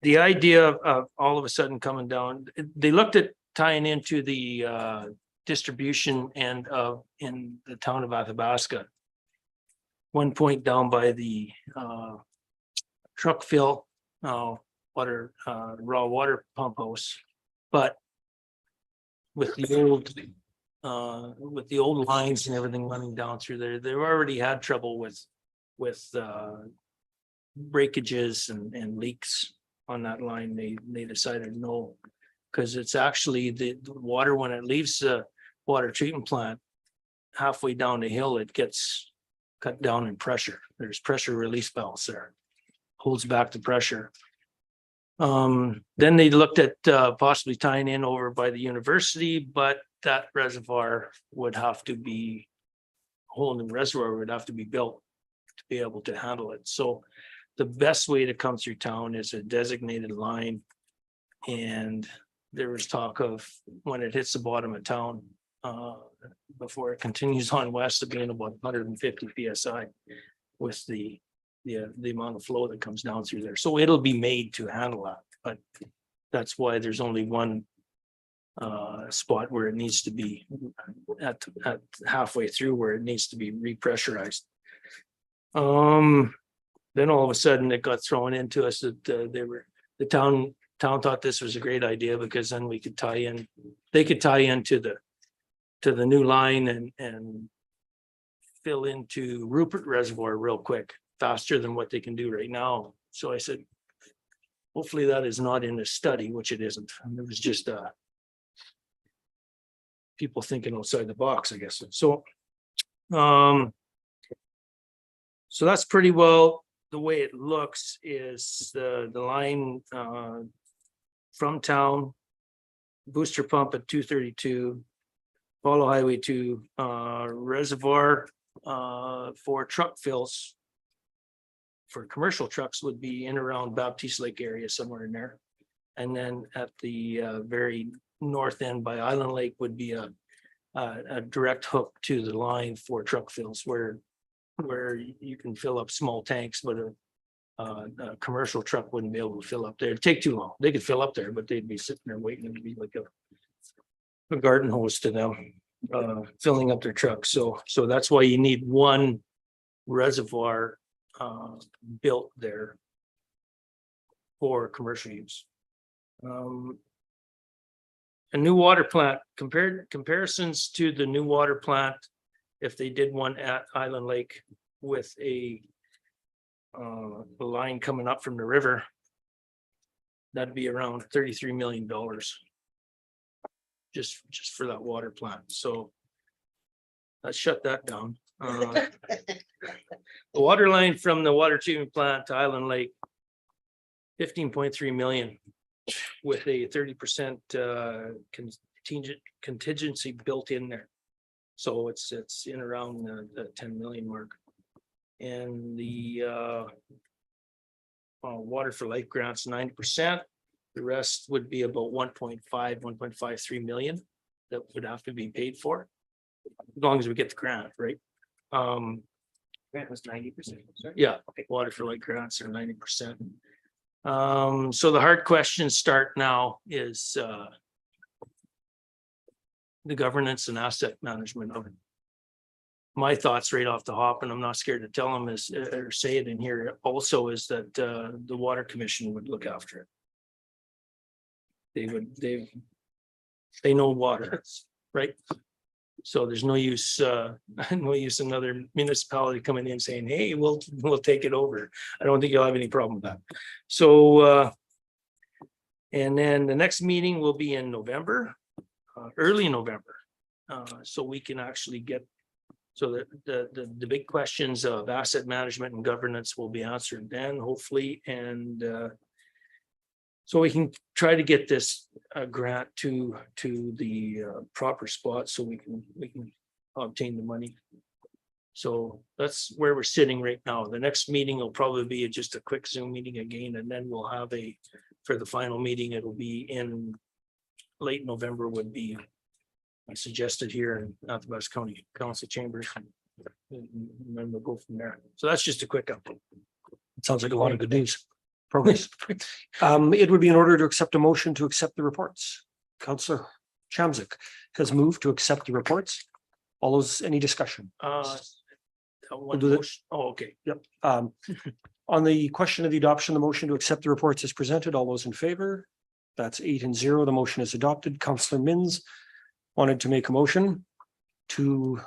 the idea of all of a sudden coming down, they looked at tying into the distribution end of in the town of Athabasca. One point down by the truck fill raw water pump house, but with the old lines and everything running down through there, they've already had trouble with breakages and leaks on that line. They decided no, because it's actually the water, when it leaves the water treatment plant halfway down the hill, it gets cut down in pressure. There's pressure release valves there, holds back the pressure. Then they looked at possibly tying in over by the university, but that reservoir would have to be, hole in the reservoir would have to be built to be able to handle it. So the best way to come through town is a designated line. And there was talk of when it hits the bottom of town, before it continues on west, of being about 150 PSI with the amount of flow that comes down through there. So it'll be made to handle that, but that's why there's only one spot where it needs to be at halfway through, where it needs to be repressurized. Then all of a sudden it got thrown into us that the town thought this was a great idea, because then we could tie in, they could tie into the new line and fill into Rupert Reservoir real quick, faster than what they can do right now. So I said, hopefully that is not in a study, which it isn't. It was just people thinking outside the box, I guess. So so that's pretty well the way it looks. Is the line from town, booster pump at 232, follow highway to reservoir for truck fills for commercial trucks would be in around Baptiste Lake area, somewhere in there. And then at the very north end by Island Lake would be a direct hook to the line for truck fills, where you can fill up small tanks, but a commercial truck wouldn't be able to fill up there. It'd take too long. They could fill up there, but they'd be sitting there waiting. It'd be like a garden hose to them. filling up their trucks. So that's why you need one reservoir built there for commercial use. A new water plant, comparisons to the new water plant, if they did one at Island Lake with a line coming up from the river, that'd be around $33 million. Just for that water plant, so let's shut that down. The water line from the water treatment plant to Island Lake, 15.3 million with a 30% contingency built in there. So it's in around the 10 million mark. And the water for life grants 90%. The rest would be about 1.53 million that would have to be paid for. As long as we get the grant, right? Grant was 90%. Yeah, water for life grants are 90%. So the hard questions start now is the governance and asset management of it. My thoughts right off the hop, and I'm not scared to tell them is, or say it in here also, is that the water commission would look after it. They know water, right? So there's no use, another municipality coming in saying, hey, we'll take it over. I don't think you'll have any problem with that. So, and then the next meeting will be in November, early November. So we can actually get, so that the big questions of asset management and governance will be answered then, hopefully, and so we can try to get this grant to the proper spot so we can obtain the money. So that's where we're sitting right now. The next meeting will probably be just a quick Zoom meeting again, and then we'll have for the final meeting, it'll be in late November would be suggested here in Athabasca County Council Chambers. And then we'll go from there. So that's just a quick update. Sounds like a lot of good news. Progress. It would be in order to accept a motion to accept the reports. Councillor Chamzik has moved to accept the reports. All those, any discussion? One do that. motion. Oh, okay. Yep. On the question of the adoption, the motion to accept the reports is presented. All those in favor? That's 8-0. The motion is adopted. Councillor Mins wanted to make a motion to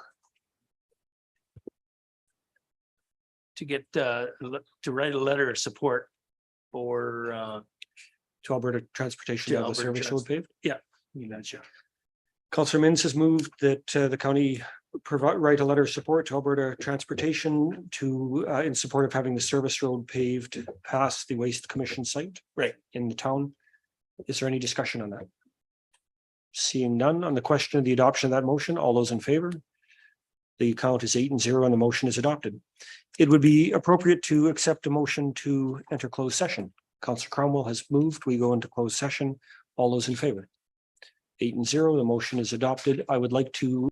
get to write a letter of support for to Alberta Transportation To to have the Alberta service road paved. Yeah, you betcha. Councillor Mins has moved that the county write a letter of support to Alberta Transportation to in support of having the service road paved past the Waste Commission site. Right. In the town. Is there any discussion on that? Seeing none on the question of the adoption of that motion, all those in favor? The count is 8-0 and the motion is adopted. It would be appropriate to accept a motion to enter closed session. Councillor Cromwell has moved. We go into closed session. All those in favor? 8-0, the motion is adopted. I would like to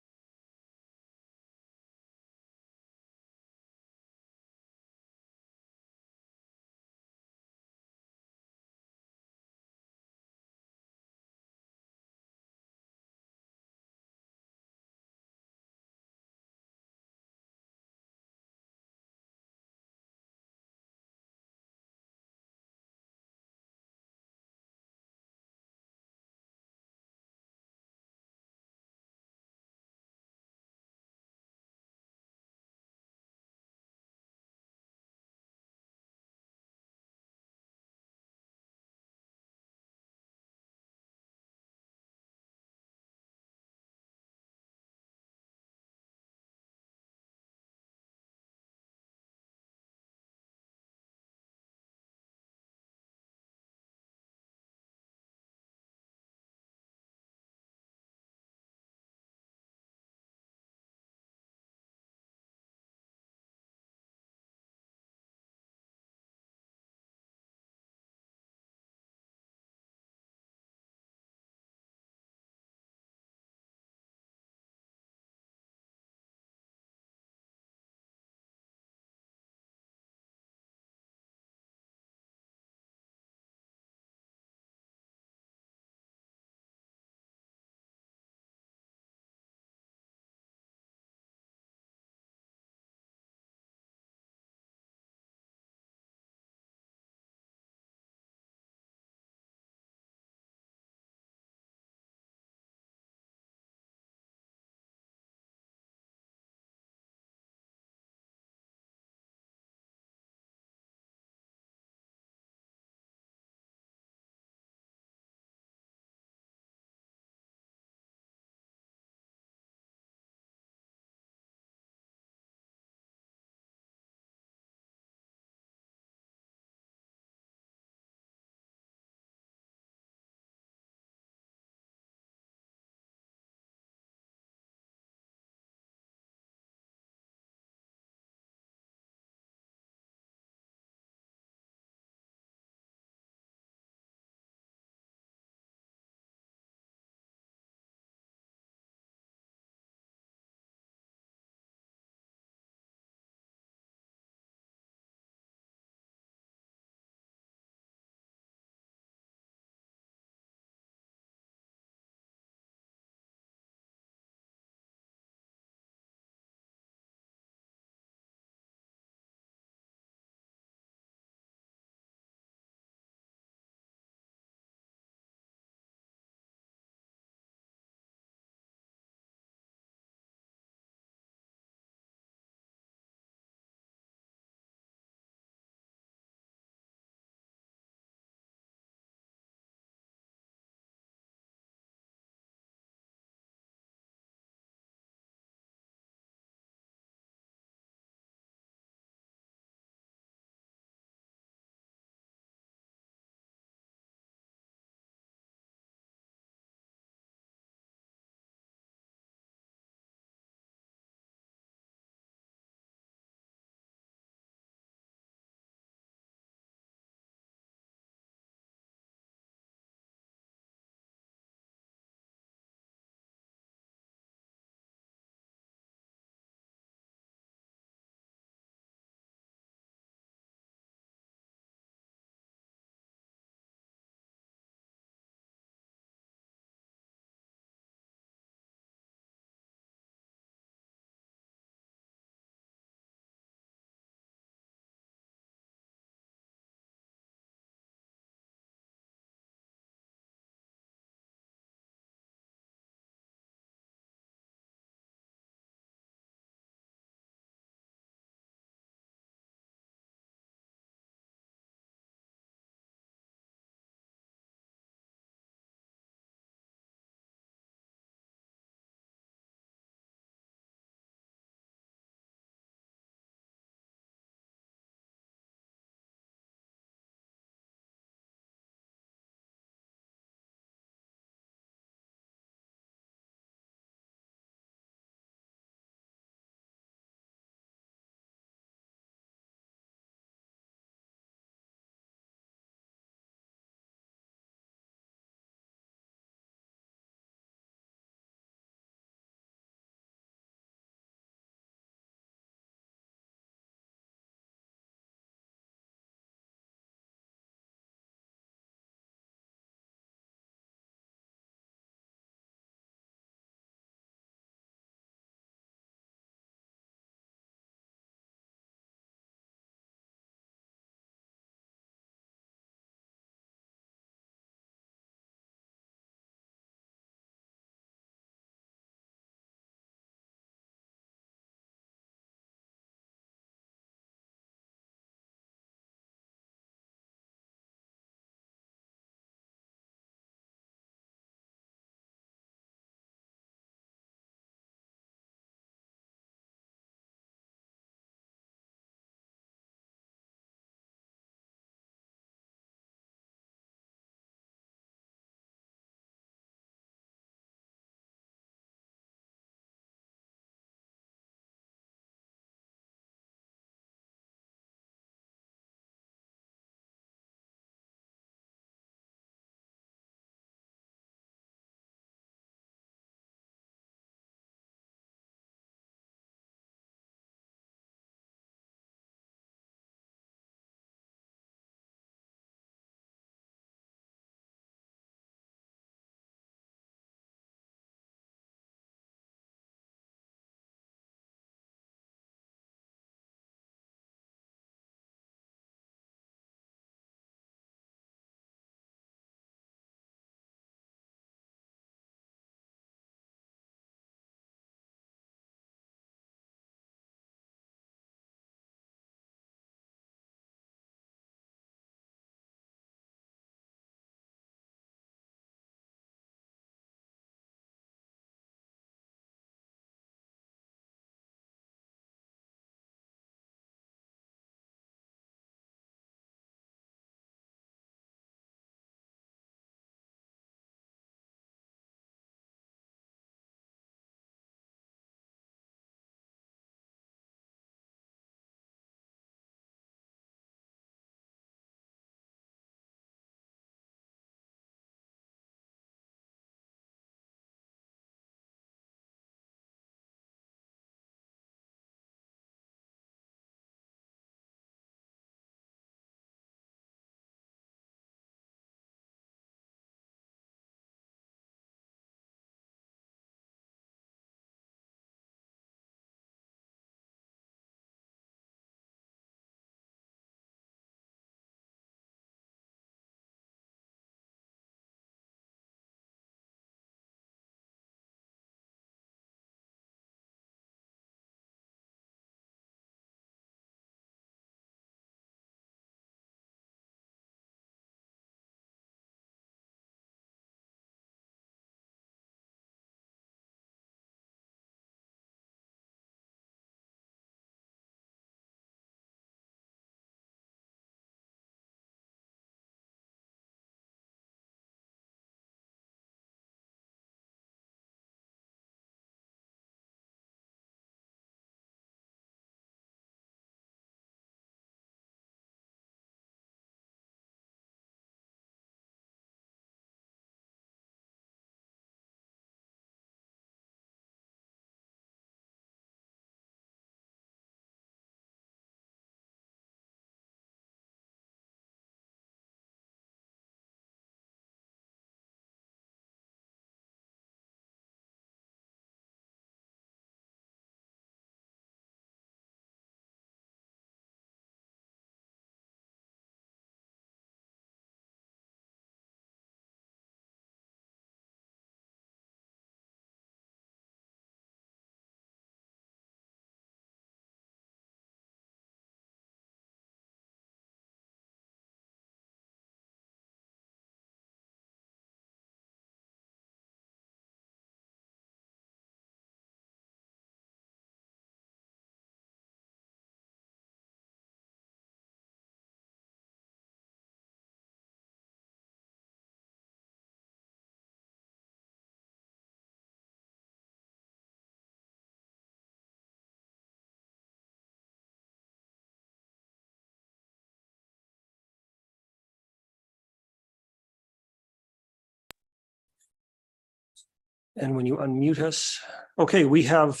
And when you unmute us, okay, we have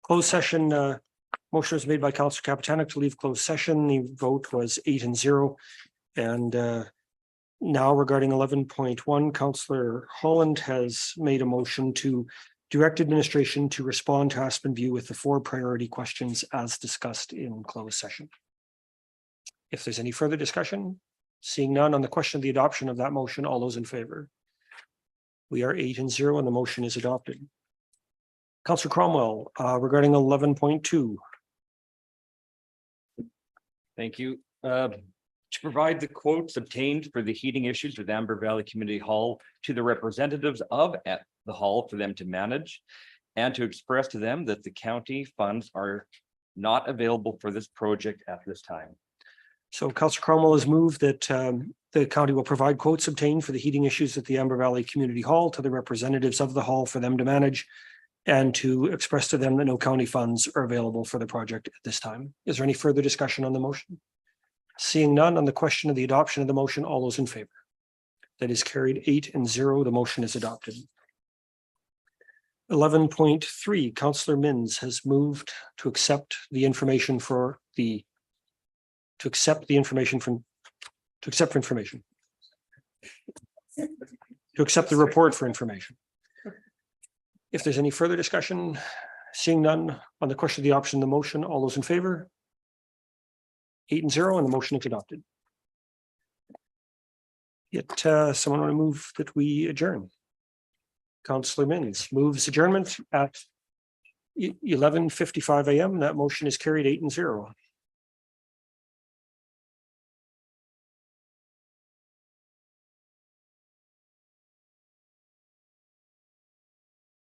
closed session. Motion was made by Councillor Capitanic to leave closed session. The vote was 8-0. And now regarding 11.1, Councillor Holland has made a motion to direct administration to respond to Aspen View with the 4 priority questions as discussed in closed session. If there's any further discussion, seeing none on the question of the adoption of that motion, all those in favor? We are 8-0 and the motion is adopted. Councillor Cromwell, regarding 11.2. Thank you. To provide the quotes obtained for the heating issues with Amber Valley Community Hall to the representatives of at the hall for them to manage, and to express to them that the county funds are not available for this project at this time. So Councillor Cromwell has moved that the county will provide quotes obtained for the heating issues at the Amber Valley Community Hall to the representatives of the hall for them to manage, and to express to them that no county funds are available for the project at this time. Is there any further discussion on the motion? Seeing none on the question of the adoption of the motion, all those in favor? That is carried 8-0. The motion is adopted. 11.3, Councillor Mins has moved to accept the information for the to accept the information from to accept information. To accept the report for information. If there's any further discussion, seeing none on the question of the option of the motion, all those in favor? 8-0 and the motion is adopted. Yet someone want to move that we adjourn? Councillor Mins moves adjournment at 11:55 a.m. That motion is carried 8-0.